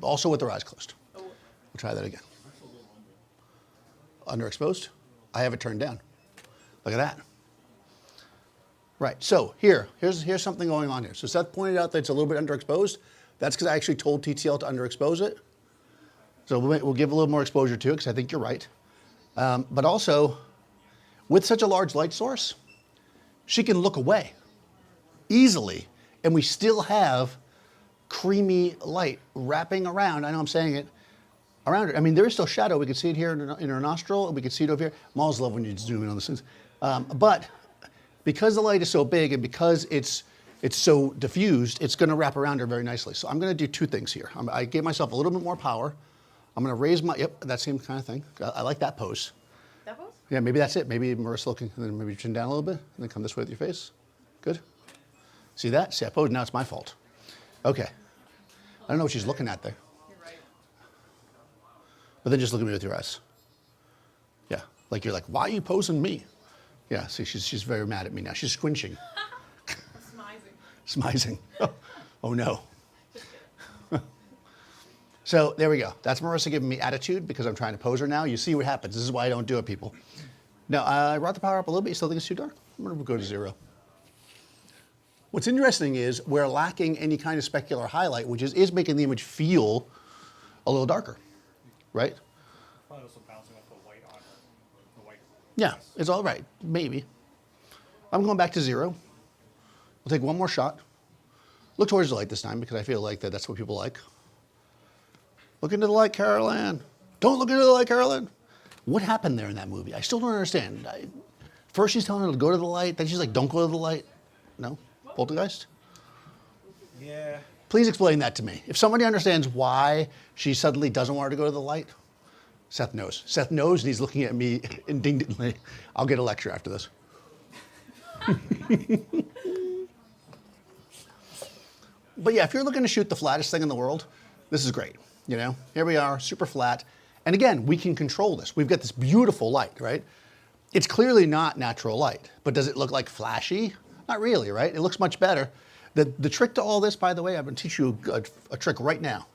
Also with her eyes closed. We'll try that again. Underexposed? I have it turned down. Look at that. Right, so here's something going on here. So Seth pointed out that it's a little bit underexposed. That's because I actually told TTL to underexpose it. So we'll give a little more exposure to it because I think you're right. But also, with such a large light source, she can look away easily, and we still have creamy light wrapping around. I know I'm saying it around her. I mean, there is still shadow. We can see it here in her nostril, and we can see it over here. Malls love when you zoom in on the things. But because the light is so big and because it's so diffused, it's going to wrap around her very nicely. So I'm going to do two things here. I gave myself a little bit more power. I'm going to raise my, that same kind of thing. I like that pose. That pose? Yeah, maybe that's it. Maybe Marissa looking, and then maybe chin down a little bit, and then come this way with your face. Good. See that? See, I posed. Now it's my fault. Okay. I don't know what she's looking at there. You're right. But then just look at me with your eyes. Yeah, like you're like, why are you posing me? Yeah, see, she's very mad at me now. She's squinching. Smizing. Smizing. Oh no. So there we go. That's Marissa giving me attitude because I'm trying to pose her now. You see what happens. This is why I don't do it, people. Now, I brought the power up a little bit. You still think it's too dark? I'm going to go to 0. What's interesting is we're lacking any kind of specular highlight, which is making the image feel a little darker, right? Probably also bouncing off the white on the white. Yeah, it's all right, maybe. I'm going back to 0. We'll take one more shot. Look towards the light this time because I feel like that's what people like. Look into the light, Carol-Ann. Don't look into the light, Carol-Ann. What happened there in that movie? I still don't understand. First she's telling her to go to the light, then she's like, don't go to the light. No? Poltergeist? Yeah. Please explain that to me. If somebody understands why she suddenly doesn't want her to go to the light, Seth knows. Seth knows and he's looking at me indignantly. I'll get a lecture after this. But yeah, if you're looking to shoot the flattest thing in the world, this is great. You know, here we are, super flat. And again, we can control this. We've got this beautiful light, right? It's clearly not natural light, but does it look like flashy? Not really, right? It looks much better. The trick to all this, by the way, I'm going to teach you a trick right now.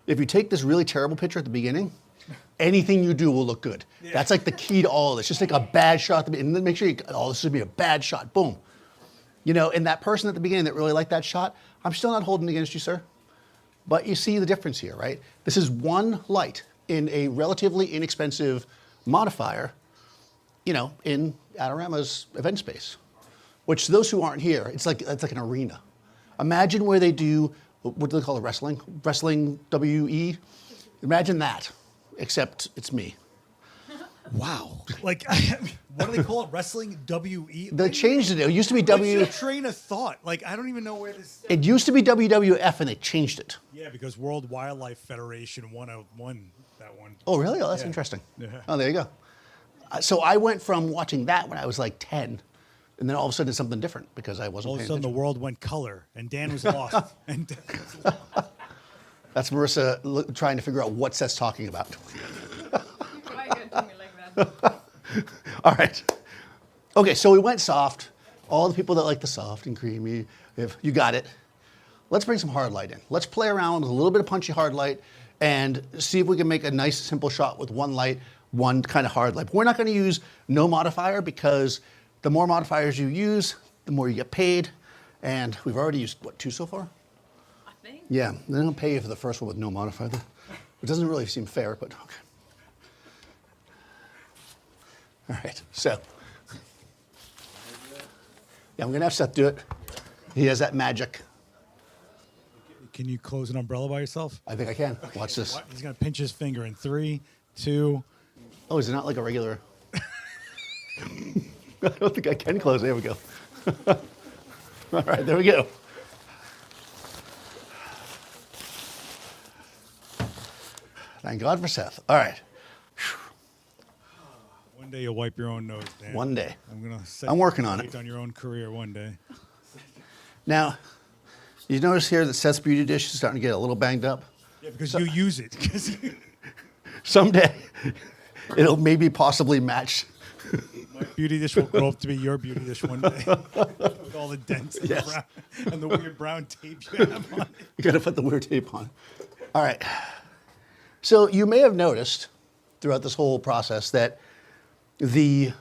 If you take this really terrible picture at the beginning, anything you do will look good. Yeah. That's like the key to all of this. Just take a bad shot at the beginning, and then make sure this would be a bad shot. Boom. You know, and that person at the beginning that really liked that shot, I'm still not holding it against you, sir. But you see the difference here, right? This is one light in a relatively inexpensive modifier, you know, in Adorama's event space. Which, to those who aren't here, it's like an arena. Imagine where they do, what do they call it, wrestling? Wrestling WE? Imagine that, except it's me. Wow. Like, what do they call it? Wrestling WE? They changed it. It used to be What's your train of thought? Like, I don't even know where this... It used to be WWF, and they changed it. Yeah, because World Wildlife Federation won that one. Oh, really? Oh, that's interesting. Yeah. Oh, there you go. So I went from watching that when I was like 10, and then all of a sudden it's something different because I wasn't All of a paying sudden, the attention. world went color, and Dan was lost. That's Marissa trying to figure out what Seth's talking about. Why you gonna do me like that? All right. Okay, so we went soft. All the people that like the soft and creamy, if you got it. Let's bring some hard light in. Let's play around with a little bit of punchy hard light and see if we can make a nice, simple shot with one light, one kind of hard light. But we're not going to use no modifier because the more modifiers you use, the more you get paid. And we've already used, what, 2 so far? I think. Yeah, they don't pay you for the first one with no modifier. It doesn't really seem fair, but okay. All right, so. Yeah, I'm going to have Seth do it. He has that magic. Can you close an umbrella by yourself? I think I can. Watch this. He's going to pinch his finger in 3, 2. Oh, is it not like a regular? I don't think I can close. There we go. All right, there we go. Thank God for Seth. All right. One day you'll wipe your own nose, Dan. One day. I'm working on it. On your own career one day. Now, you notice here that Seth's beauty dish is starting to get a little banged up. Yeah, because you use it. Someday, it'll maybe possibly match. My beauty dish will grow up to be your beauty dish one day. With all the dents and, Yes. and the weird brown tape you have on it. You got to put the weird tape on. All right. So you may have noticed throughout this whole process that I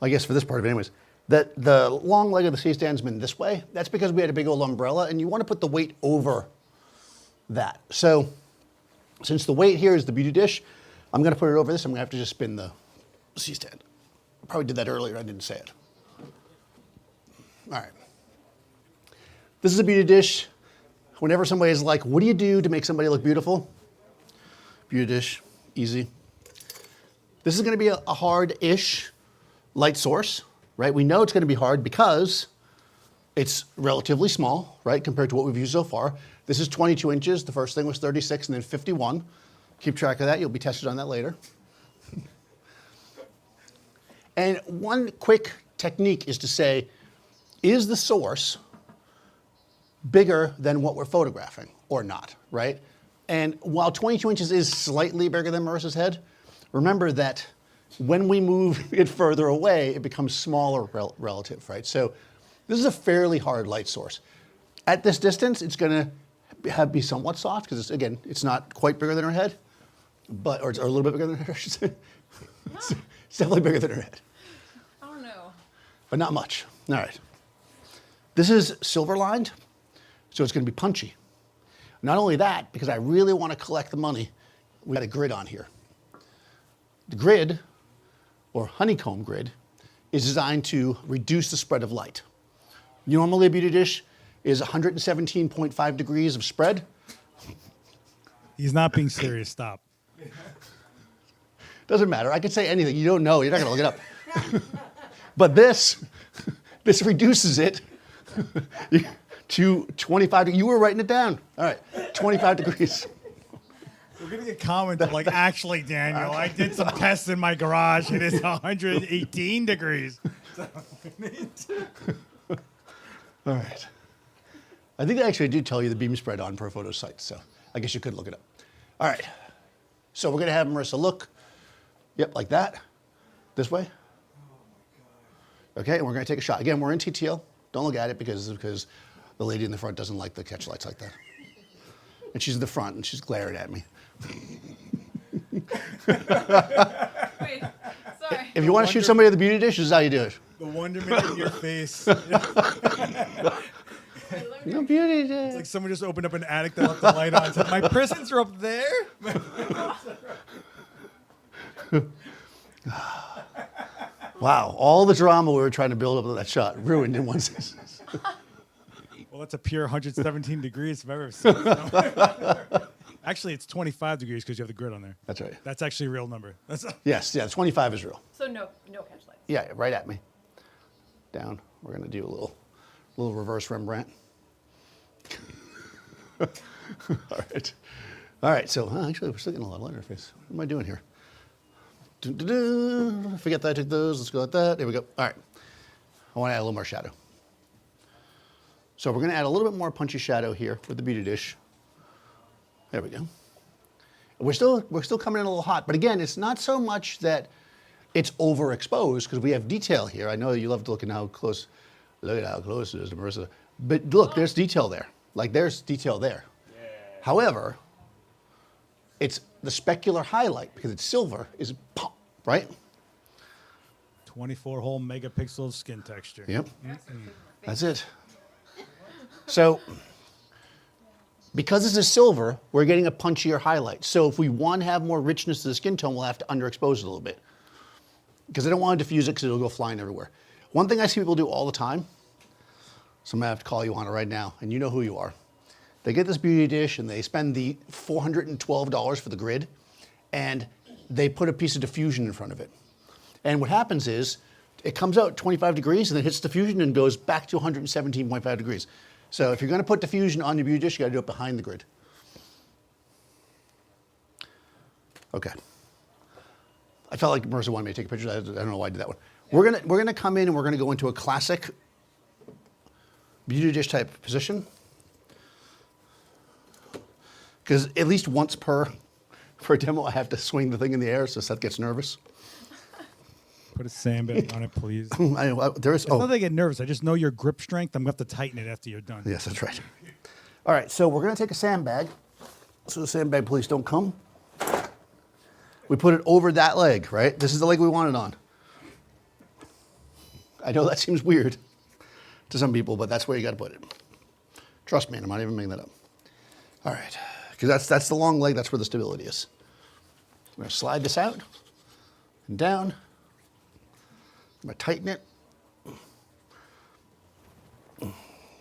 guess for this part of it anyways, that the long leg of the C-stand's been this way. That's because we had a big old umbrella, and you want to put the weight over that. So since the weight here is the beauty dish, I'm going to put it over this. I'm going to have to just spin the C-stand. I probably did that earlier. I didn't say it. All right. This is a beauty dish. Whenever somebody's like, what do you do to make somebody look beautiful? Beauty dish, easy. This is going to be a hard-ish light source, right? We know it's going to be hard because it's relatively small, right, compared to what we've used so far. This is 22 inches. The first thing was 36 and then 51. Keep track of that. You'll be tested on that later. And one quick technique is to say, is the source bigger than what we're photographing or not, right? And while 22 inches is slightly bigger than Marissa's head, remember that when we move it further away, it becomes smaller relative, right? So this is a fairly hard light source. At this distance, it's going to be somewhat soft because, again, it's not quite bigger than her head, or a little bit bigger than her head, I should say. It's definitely bigger than her head, I don't know. but not much. All right. This is silver lined, so it's going to be punchy. Not only that, because I really want to collect the money, we got a grid on here. The grid, or honeycomb grid, is designed to reduce the spread of light. Normally a beauty dish is 117.5 degrees of spread. He's not being serious. Stop. Doesn't matter. I could say anything. You don't know. You're not going to look it up. But this reduces it to 25. You were writing it down. All right, 25 degrees. We're getting a comment of like, actually, Daniel, I did some tests in my garage. It is 118 degrees. All right. I think they actually do tell you the beam spread on Profoto's site, so I guess you could look it up. All right. So we're going to have Marissa look. Yep, like that. This way. Okay, and we're going to take a shot. Again, we're in TTL. Don't look at it because the lady in the front doesn't like the catch lights like that. And she's in the front, and she's glaring at me. Wait, sorry. If you want to shoot somebody at the beauty dish, this is how you do it. The wonderment in your face. No beauty dish. It's like someone just opened up an attic that left the light on and said, my presents are up there? Wow, all the drama we were trying to build up with that shot ruined in one sentence. Well, that's a pure 117 degrees if I've ever seen it. Actually, it's 25 degrees because you have the grid on there. That's right. That's actually a real number. That's Yes, yeah, 25 is real. So no catch lights. Yeah, right at me. Down. We're going to do a little reverse Rembrandt. All right. All right, so actually, we're still getting a lot of light on our face. What am I doing here? Forget that I took those. Let's go like that. There we go. All right. I want to add a little more shadow. So we're going to add a little bit more punchy shadow here with the beauty dish. There we go. We're still coming in a little hot, but again, it's not so much that it's overexposed because we have detail here. I know you love to look at how close. Look at how close it is to Marissa. But look, there's detail there. Like there's detail there. Yeah. However, it's the specular highlight because it's silver is pop, right? 24 whole megapixel skin texture. Yep. That's it. So because this is silver, we're getting a punchier highlight. So if we want to have more richness to the skin tone, we'll have to underexpose it a little bit. Because I don't want to diffuse it because it'll go flying everywhere. One thing I see people do all the time, so I'm going to have to call you on it right now, and you know who you are. They get this beauty dish and they spend the $412 for the grid, and they put a piece of diffusion in front of it. And what happens is, it comes out 25 degrees and then hits diffusion and goes back to 117.5 degrees. So if you're going to put diffusion on your beauty dish, you got to do it behind the grid. Okay. I felt like Marissa wanted me to take a picture. I don't know why I did that one. Yeah. We're gonna come in and we're gonna go into a classic beauty dish type position. Because at least once per demo, I have to swing the thing in the air so Seth gets nervous. Put a sandbag on it, please. There is. It's not that I get nervous. I just know your grip strength. I'm going to have to tighten it after you're done. Yes, that's right. All right, so we're going to take a sandbag. So the sandbag police don't come. We put it over that leg, right? This is the leg we want it on. I know that seems weird to some people, but that's where you got to put it. Trust me, I'm not even making that up. All right, because that's the long leg. That's where the stability is. I'm going to slide this out and down. I'm going to tighten it.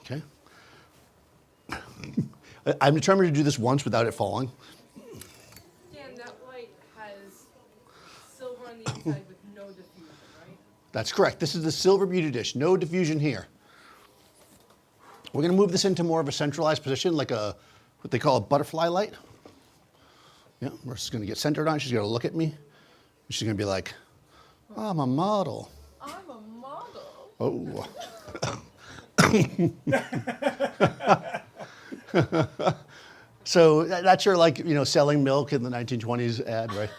Okay. I'm determined to do this once without it falling. Dan, that light has silver on the inside with no diffusion, right? That's correct. This is the silver beauty dish. No diffusion here. We're going to move this into more of a centralized position, like what they call a butterfly light. Yeah, we're just going to get centered on. She's going to look at me. She's going to be like, I'm a model. I'm a model. Oh. So that's your, like, selling milk in the 1920s ad, right?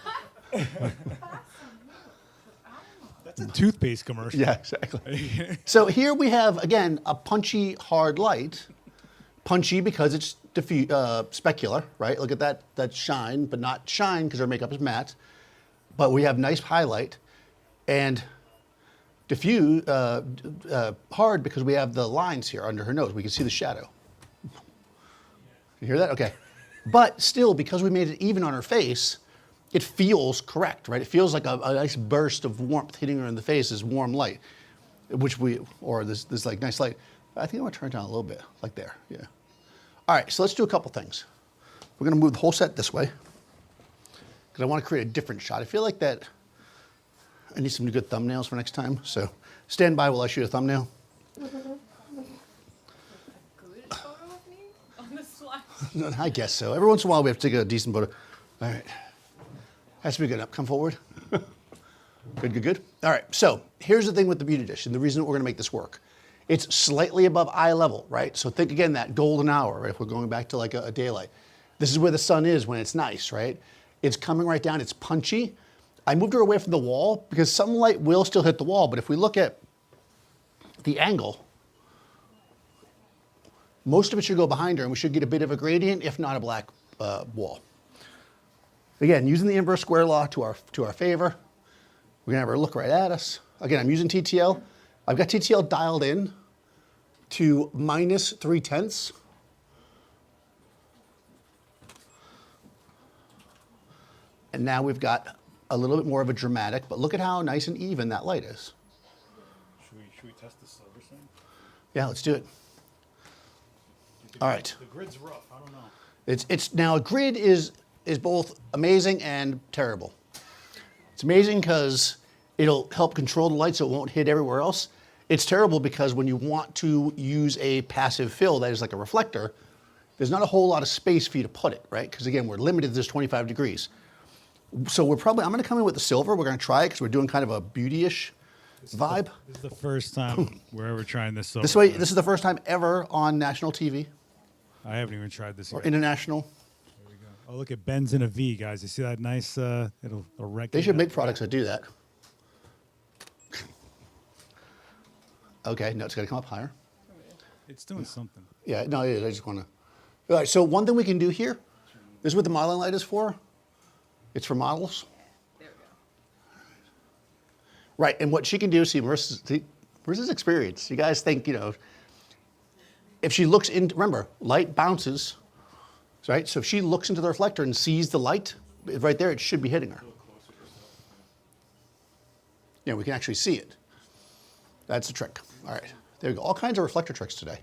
That's a toothpaste commercial. Yeah, exactly. So here we have, again, a punchy, hard light. Punchy because it's specular, right? Look at that shine, but not shine because our makeup is matte. But we have nice highlight. and diffuse, hard because we have the lines here under her nose. We can see the shadow. You hear that? Okay. But still, because we made it even on her face, it feels correct, right? It feels like a nice burst of warmth hitting her in the face is warm light, or this like nice light. I think I'm gonna turn it down a little bit, like there, yeah. All right, so let's do a couple things. We're gonna move the whole set this way, because I wanna create a different shot. I feel like that, I need some good thumbnails for next time, so stand by while I shoot a thumbnail. Good photo of me on the slide. I guess so. Every once in a while we have to take a decent photo. All right. Has to be good. Come forward. Good, good, good. All right, so here's the thing with the Beauty Dish, and the reason we're gonna make this work. It's slightly above eye level, right? So think again, that golden hour, right? If we're going back to like a daylight. This is where the sun is when it's nice, right? It's coming right down, it's punchy. I moved her away from the wall because some light will still hit the wall, but if we look at the angle, most of it should go behind her and we should get a bit of a gradient, if not a black wall. Again, using the inverse square law to our favor, we're gonna have her look right at us. Again, I'm using TTL. I've got TTL dialed in to -3/10. And now we've got a little bit more of a dramatic, but look at how nice and even that light is. Should we test the silver thing? Yeah, let's do it. All right. The grid's rough. I don't know. It's now a grid is both amazing and terrible. It's amazing because it'll help control the light so it won't hit everywhere else. It's terrible because when you want to use a passive fill that is like a reflector, there's not a whole lot of space for you to put it, right? Because again, we're limited to this 25 degrees. So I'm gonna come in with the silver. We're gonna try it because we're doing kind of a beauty-ish vibe. This is the first time we're ever trying this silver. This is the first time ever on national TV I haven't even tried this or yet. international. There we go. Oh, look at Ben's in a V, guys. You see that nice, it'll erect. They should make products that do that. Okay, no, it's gotta come up higher. It's doing something. Yeah, no, it is. I just wanna. All right, so one thing we can do here, this is what the modeling light is for. It's for models. There we go. Right, and what she can do, see, Marissa's experience. You guys think, if she looks in, remember, light bounces, right? So if she looks into the reflector and sees the light, right there, it should be hitting her. Yeah, we can actually see it. That's the trick. All right, there we go. All kinds of reflector tricks today.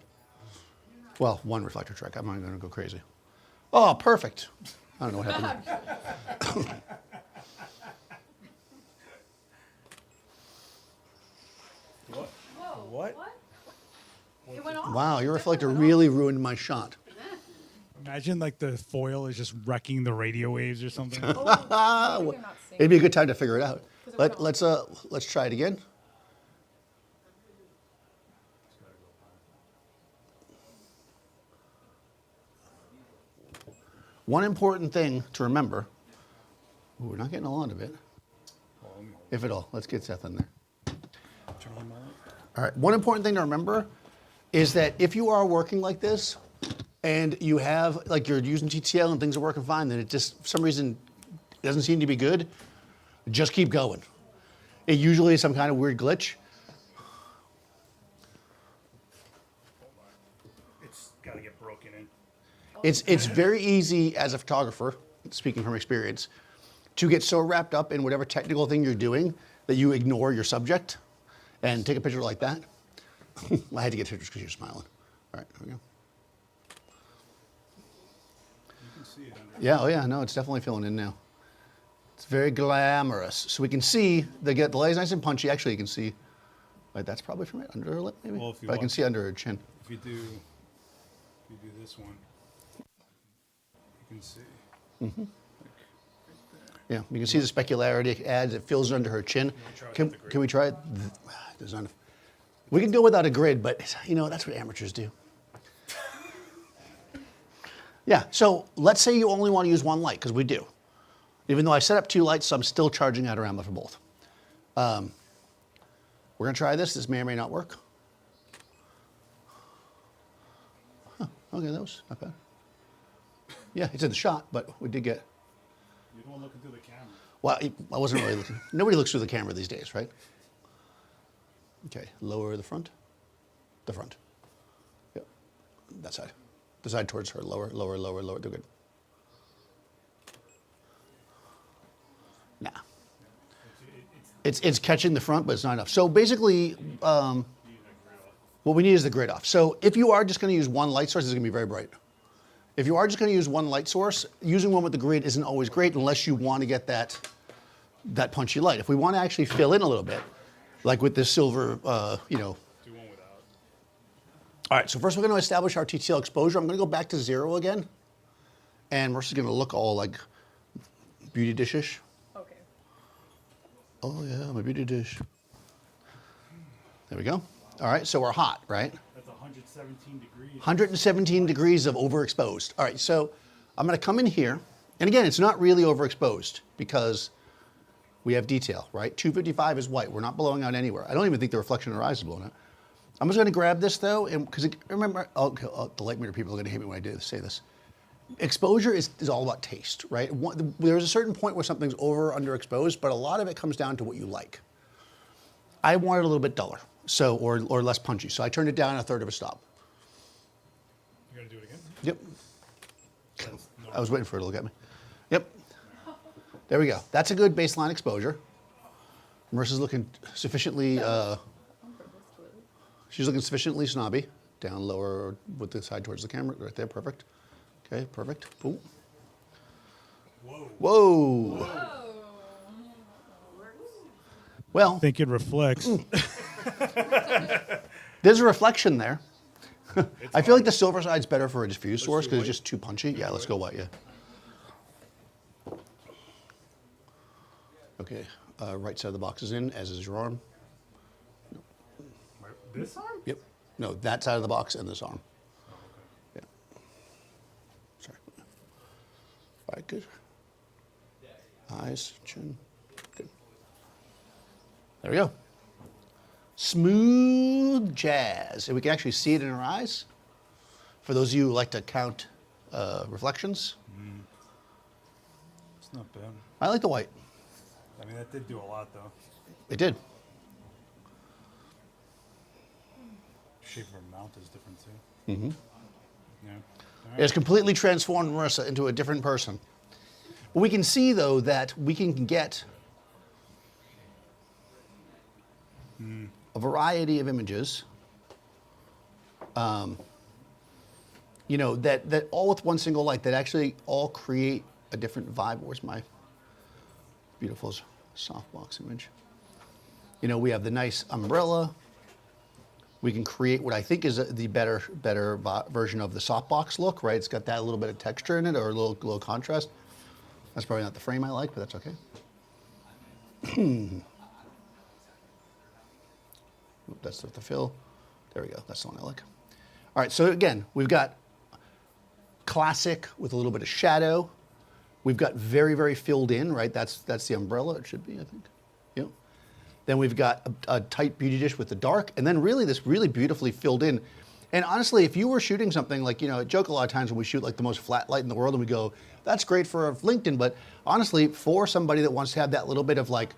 Well, one reflector trick. I'm not gonna go crazy. Oh, perfect. I don't know what happened. What? Whoa. What? It went off. Wow, your reflector really ruined my shot. Imagine like the foil is just wrecking the radio waves or something. Oh, maybe they're not synced. It'd be a good time to figure it out. Let's try it again. One important thing to remember. Ooh, we're not getting a lot of it, if at all. Let's get Seth in there. All right. One important thing to remember is that if you are working like this, and you have like you're using TTL and things are working fine, then it just for some reason doesn't seem to be good. Just keep going. It usually is some kind of weird glitch. It's got to get broken in. It's very easy as a photographer, speaking from experience, to get so wrapped up in whatever technical thing you're doing that you ignore your subject and take a picture like that. I had to get pictures because you're smiling. All right, there we go. You can see it under. Yeah, oh yeah, no, it's definitely filling in now. It's very glamorous. So we can see the light's nice and punchy. Actually, you can see, like that's probably from under her lip, maybe. Well, if you But I can watch- see under her chin. If you do this one, you can see. Yeah, you can see the specularity it adds. It fills under her chin. try Can, without the grid? can we try it? There's not enough. We can go without a grid, but that's what amateurs do. Yeah, so let's say you only want to use one light, because we do. Even though I set up two lights, so I'm still charging Adorama for both. We're gonna try this. This may or may not work. Huh, okay, that was not bad. Yeah, it's in the shot, but we did get. You don't want looking through the camera. Well, I wasn't really looking. Nobody looks through the camera these days, right? Okay, lower the front. The front. Yep, that side. The side towards her. Lower, lower, lower, lower. They're good. Nah. It's catching the front, but it's not enough. So basically, what we need is the grid off. So if you are just going to use one light source, it's going to be very bright. If you are just going to use one light source, using one with the grid isn't always great unless you want to get that punchy light. If we want to actually fill in a little bit, like with this silver, you know. Do one without. All right, so first we're going to establish our TTL exposure. I'm going to go back to 0 again. And we're just going to look all like beauty dish-ish. Okay. Oh yeah, my beauty dish. There we go. All right, so we're hot, right? That's 117 degrees. 117 degrees of overexposed. All right, so I'm going to come in here. And again, it's not really overexposed because we have detail, right? 255 is white. We're not blowing out anywhere. I don't even think the reflection in our eyes is blowing out. I'm just going to grab this, though, because remember, the light meter people are going to hate me when I say this. Exposure is all about taste, right? There's a certain point where something's over or underexposed, but a lot of it comes down to what you like. I want it a little bit duller, so or less punchy. So I turned it down 1/3 of a stop. You're going to do it again? Yep. I was waiting for her to look at me. Yep. There we go. That's a good baseline exposure. Marissa's looking sufficiently, she's looking sufficiently snobby. Down lower with the side towards the camera. Right there, perfect. Okay, perfect. Boom. Whoa. Whoa. Well, I think it reflects. there's a reflection there. I feel like the silver side's better for a diffuse source because it's just too punchy. Yeah, let's go white, yeah. Okay, right side of the box is in, as is your arm. This arm? Yep. No, that side of the box and this arm. Yeah. Sorry. All right, good. Eyes, chin. Good. There we go. Smooth jazz. And we can actually see it in our eyes. For those of you who like to count reflections. It's not bad. I like the white. I mean, that did do a lot, though. It did. Shape of her mouth is different, too. Mm-hmm. Yeah. All right. It's completely transformed Marissa into a different person. But we can see, though, that we can get a variety of images, you know, that all with one single light, that actually all create a different vibe. Where's my beautiful softbox image? You know, we have the nice umbrella. We can create what I think is the better version of the softbox look, right? It's got that little bit of texture in it, or a little contrast. That's probably not the frame I like, but that's okay. That's the fill. There we go. That's the one I like. All right. So again, we've got classic with a little bit of shadow. We've got very, very filled in, right? That's the umbrella. It should be, I think. Yep. Then we've got a tight beauty dish with the dark, and then really this really beautifully filled in. And honestly, if you were shooting something like, you know, I joke a lot of times when we shoot like the most flat light in the world and we go, that's great for LinkedIn, but honestly, for somebody that wants to have that little bit of like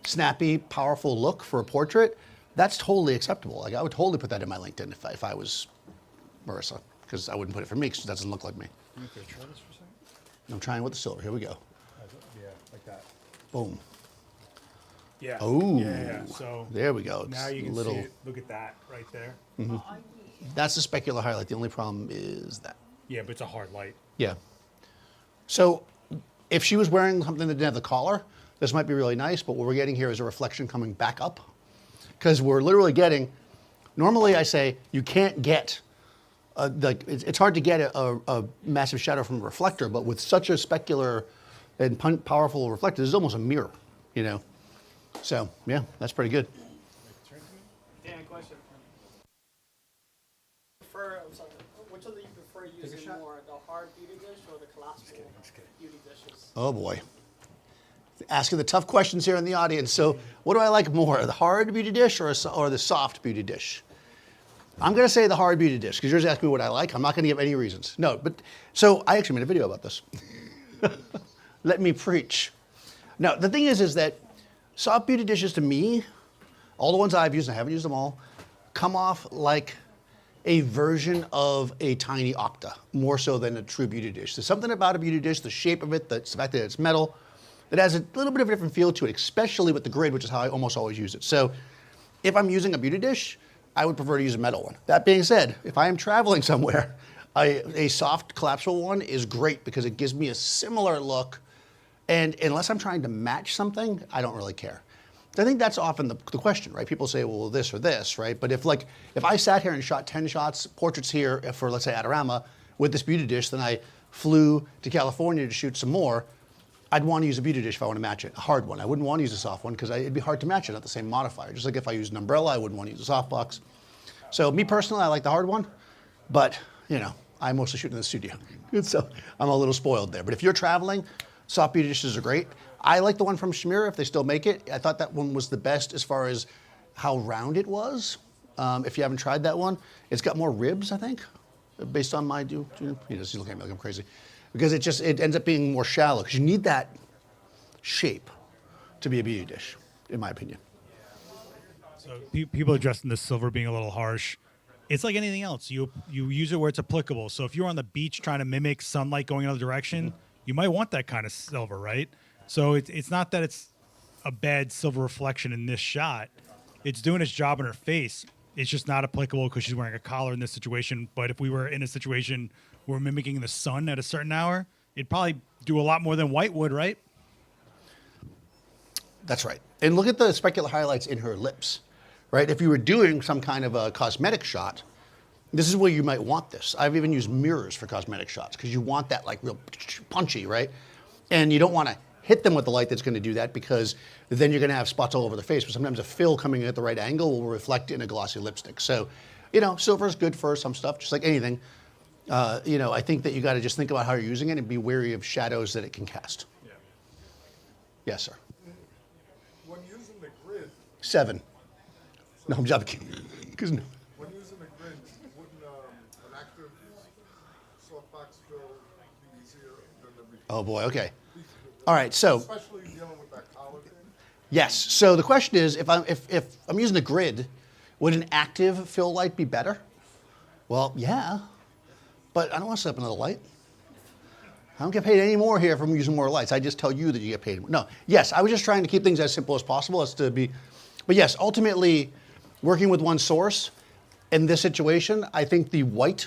snappy, powerful look for a portrait, that's totally acceptable. Like I would totally put that in my LinkedIn if I was Marissa, because I wouldn't put it for me because it doesn't look like me. Okay, try this for a second. I'm trying with the silver. Here we go. Yeah, like that. Boom. Yeah. Oh. Yeah. So there we go. now you can little, see it. Look at that right there. That's the specular highlight. The only problem is that. Yeah, but it's a hard light. Yeah. So if she was wearing something that didn't have the collar, this might be really nice, but what we're getting here is a reflection coming back up. Because we're literally getting, normally I say you can't get, like it's hard to get a massive shadow from a reflector, but with such a specular and powerful reflector, this is almost a mirror, you know? So yeah, that's pretty good. Dan, question. I'm sorry, which of the you prefer using more, the hard beauty dish or the classical beauty dishes? Oh boy. Asking the tough questions here in the audience. So what do I like more, the hard beauty dish or the soft beauty dish? I'm going to say the hard beauty dish because you're just asking me what I like. I'm not going to give any reasons. No, but so I actually made a video about this. Let me preach. Now, the thing is that soft beauty dishes to me, all the ones I've used, I haven't used them all, come off like a version of a tiny octa, more so than a true beauty dish. There's something about a beauty dish, the shape of it, the fact that it's metal, that has a little bit of a different feel to it, especially with the grid, which is how I almost always use it. So if I'm using a beauty dish, I would prefer to use a metal one. That being said, if I am traveling somewhere, a soft collapsible one is great because it gives me a similar look. And unless I'm trying to match something, I don't really care. I think that's often the question, right? People say, well, this or this, right? But if I sat here and shot 10 shots, portraits here for, let's say, Adorama with this beauty dish, then I flew to California to shoot some more, I'd want to use a beauty dish if I want to match it, a hard one. I wouldn't want to use a soft one because it'd be hard to match it, not the same modifier. Just like if I used an umbrella, I wouldn't want to use a softbox. So me personally, I like the hard one, but you know, I mostly shoot in the studio. So I'm a little spoiled there. But if you're traveling, soft beauty dishes are great. I like the one from Chimera if they still make it. I thought that one was the best as far as how round it was. If you haven't tried that one, it's got more ribs, I think, based on my do. He's looking at me like I'm crazy. Because it ends up being more shallow because you need that shape to be a beauty dish, in my opinion. So people addressing the silver being a little harsh. It's like anything else. You use it where it's applicable. So if you're on the beach trying to mimic sunlight going another direction, you might want that kind of silver, right? So it's not that it's a bad silver reflection in this shot. It's doing its job in her face. It's just not applicable because she's wearing a collar in this situation. But if we were in a situation where we're mimicking the sun at a certain hour, it'd probably do a lot more than white would, right? That's right. And look at the specular highlights in her lips, right? If you were doing some kind of a cosmetic shot, this is where you might want this. I've even used mirrors for cosmetic shots because you want that like real punchy, right? And you don't want to hit them with the light that's going to do that because then you're going to have spots all over the face. But sometimes a fill coming in at the right angle will reflect in a glossy lipstick. So, you know, silver is good for some stuff, just like anything. You know, I think that you got to just think about how you're using it and be wary of shadows that it can cast. Yeah. Yes, sir. When using the grid, 7. No, I'm joking. Because no. when using the grid, wouldn't an active softbox fill be easier than the reflector? Oh boy. Okay. All right. So. Especially dealing with that collar thing. Yes. So the question is, if I'm using the grid, would an active fill light be better? Well, yeah, but I don't want to set up another light. I don't get paid any more here from using more lights. I just tell you that you get paid more. No. Yes, I was just trying to keep things as simple as possible as to be. But yes, ultimately, working with one source in this situation, I think the white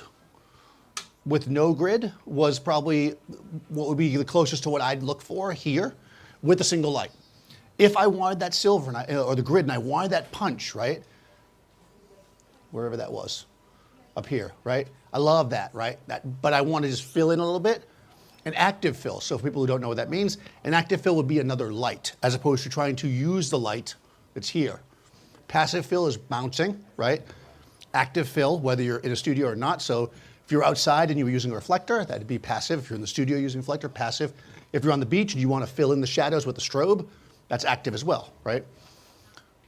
with no grid was probably what would be the closest to what I'd look for here with a single light. If I wanted that silver or the grid and I wanted that punch, right? Wherever that was, up here, right? I love that, right? But I want to just fill in a little bit. An active fill, so for people who don't know what that means, an active fill would be another light as opposed to trying to use the light that's here. Passive fill is bouncing, right? Active fill, whether you're in a studio or not. So if you're outside and you were using a reflector, that'd be passive. If you're in the studio using a reflector, passive. If you're on the beach and you want to fill in the shadows with a strobe, that's active as well, right?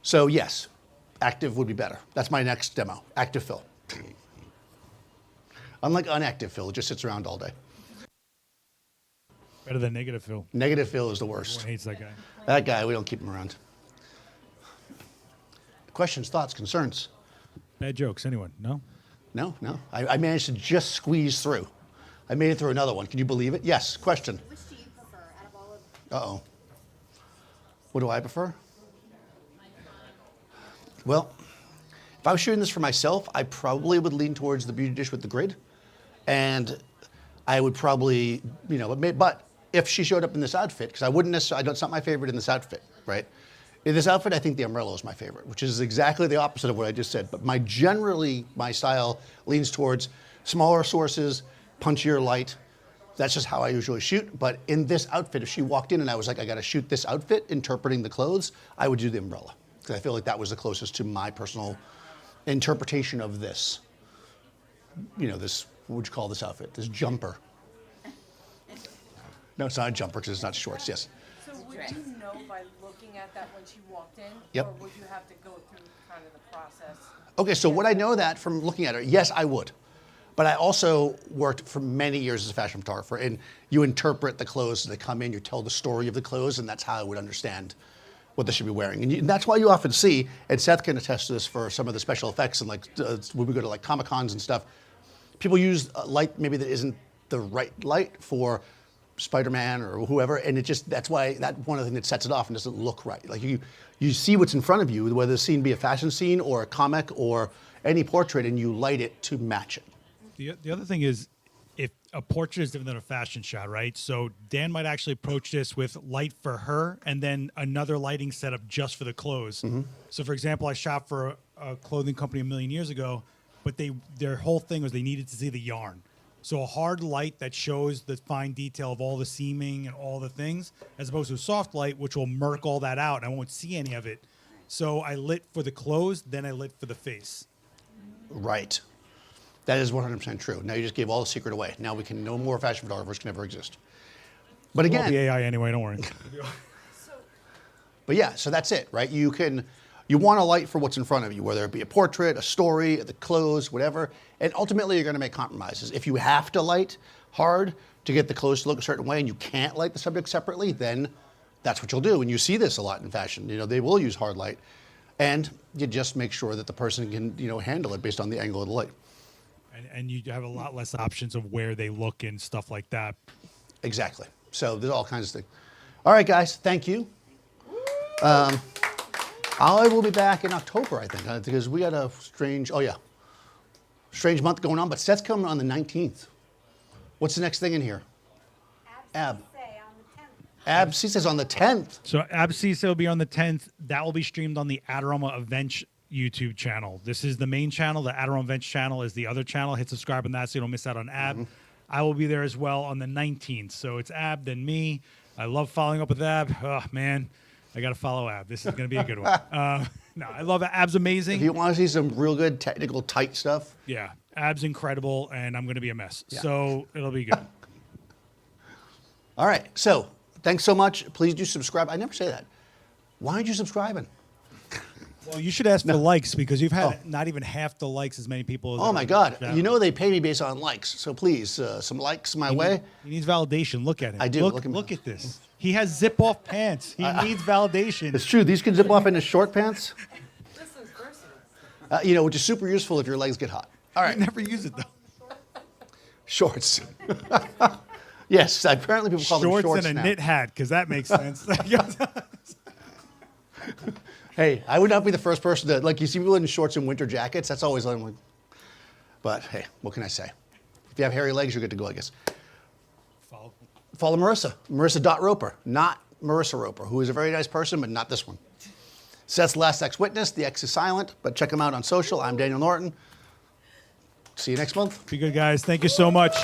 So yes, active would be better. That's my next demo, active fill. Unlike unactive fill, it just sits around all day. Better than negative fill. Negative fill is the worst. Everyone hates that guy. That guy, we don't keep him around. Questions, thoughts, concerns? Bad jokes, anyone? No? No. I managed to just squeeze through. I made it through another one. Can you believe it? Yes, question. Which do you prefer out of all of them? Uh-oh. What do I prefer? Well, if I was shooting this for myself, I probably would lean towards the beauty dish with the grid. And I would probably, you know, but if she showed up in this outfit, because I wouldn't necessarily, it's not my favorite in this outfit, right? In this outfit, I think the umbrella is my favorite, which is exactly the opposite of what I just said. But my style leans towards smaller sources, punchier light. That's just how I usually shoot. But in this outfit, if she walked in and I was like, I got to shoot this outfit, interpreting the clothes, I would do the umbrella. Because I feel like that was the closest to my personal interpretation of this. You know, this, what would you call this outfit? This jumper. No, it's not a jumper because it's not shorts, yes. So would you know by looking at that when she walked in? Yep. Or would you have to go through kind of the process? Okay, so would I know that from looking at her? Yes, I would. But I also worked for many years as a fashion photographer, and you interpret the clothes as they come in, you tell the story of the clothes, and that's how I would understand what they should be wearing. And that's why you often see, and Seth can attest to this for some of the special effects, and like when we go to like Comic-Cons and stuff, people use a light maybe that isn't the right light for Spider-Man or whoever, and that's why one of the things that sets it off and doesn't look right. Like you see what's in front of you, whether the scene be a fashion scene or a comic or any portrait, and you light it to match it. The other thing is, if a portrait is different than a fashion shot, right? So Dan might actually approach this with light for her and then another lighting setup just for the clothes. So for example, I shot for a clothing company a million years ago, but their whole thing was they needed to see the yarn. So a hard light that shows the fine detail of all the seaming and all the things, as opposed to a soft light, which will murk all that out and I won't see any of it. So I lit for the clothes, then I lit for the face. Right. That is 100% true. Now you just gave all the secret away. Now no more fashion photographers can ever exist. But It won't again, be AI anyway, don't worry. but yeah, so that's it, right? You want a light for what's in front of you, whether it be a portrait, a story, the clothes, whatever. And ultimately, you're going to make compromises. If you have to light hard to get the clothes to look a certain way, and you can't light the subject separately, then that's what you'll do. And you see this a lot in fashion. They will use hard light, and you just make sure that the person can, handle it based on the angle of the light. And you have a lot less options of where they look and stuff like that. Exactly. So there's all kinds of things. All right, guys, thank you. I will be back in October, I think, because we got a strange month going on, but Seth's coming on the 19th. What's the next thing in here? Ab. Ab says on the 10th. So Abscissa will be on the 10th. That will be streamed on the Adorama Events YouTube channel. This is the main channel. The Adorama Events channel is the other channel. Hit subscribe on that so you don't miss out on Ab. I will be there as well on the 19th. So it's Ab, then me. I love following up with Ab. Oh, man. I got to follow Ab. This is going to be a good one. No, I love it. Ab's amazing. If you want to see some real good technical tight stuff. Yeah. Ab's incredible, and I'm going to be a mess. Yeah. So it'll be good. All right. So thanks so much. Please do subscribe. I never say that. Why aren't you subscribing? Well, you should ask for likes because you've had not even half the likes as many people as Oh, my God. They pay me based on likes. So please, some likes my way. He needs validation. Look at him. I do. Look at this. He has zip-off pants. He needs validation. It's true. These can zip off into short pants, This one's versatile. which is super useful if your legs get hot. All right. I never use it, though. Shorts. Yes, apparently people call them shorts and a now. knit hat because that makes sense. Hey, I would not be the first person to, you see people in shorts and winter jackets. That's always like, but hey, what can I say? If you have hairy legs, you're good to go, I guess. Follow Marissa. Marissa.Roper, not Marissa Roper, who is a very nice person, but not this one. Seth's Last Ex Witness. The X is silent, but check him out on social. I'm Daniel Norton. See you next month. Be good, guys. Thank you so much.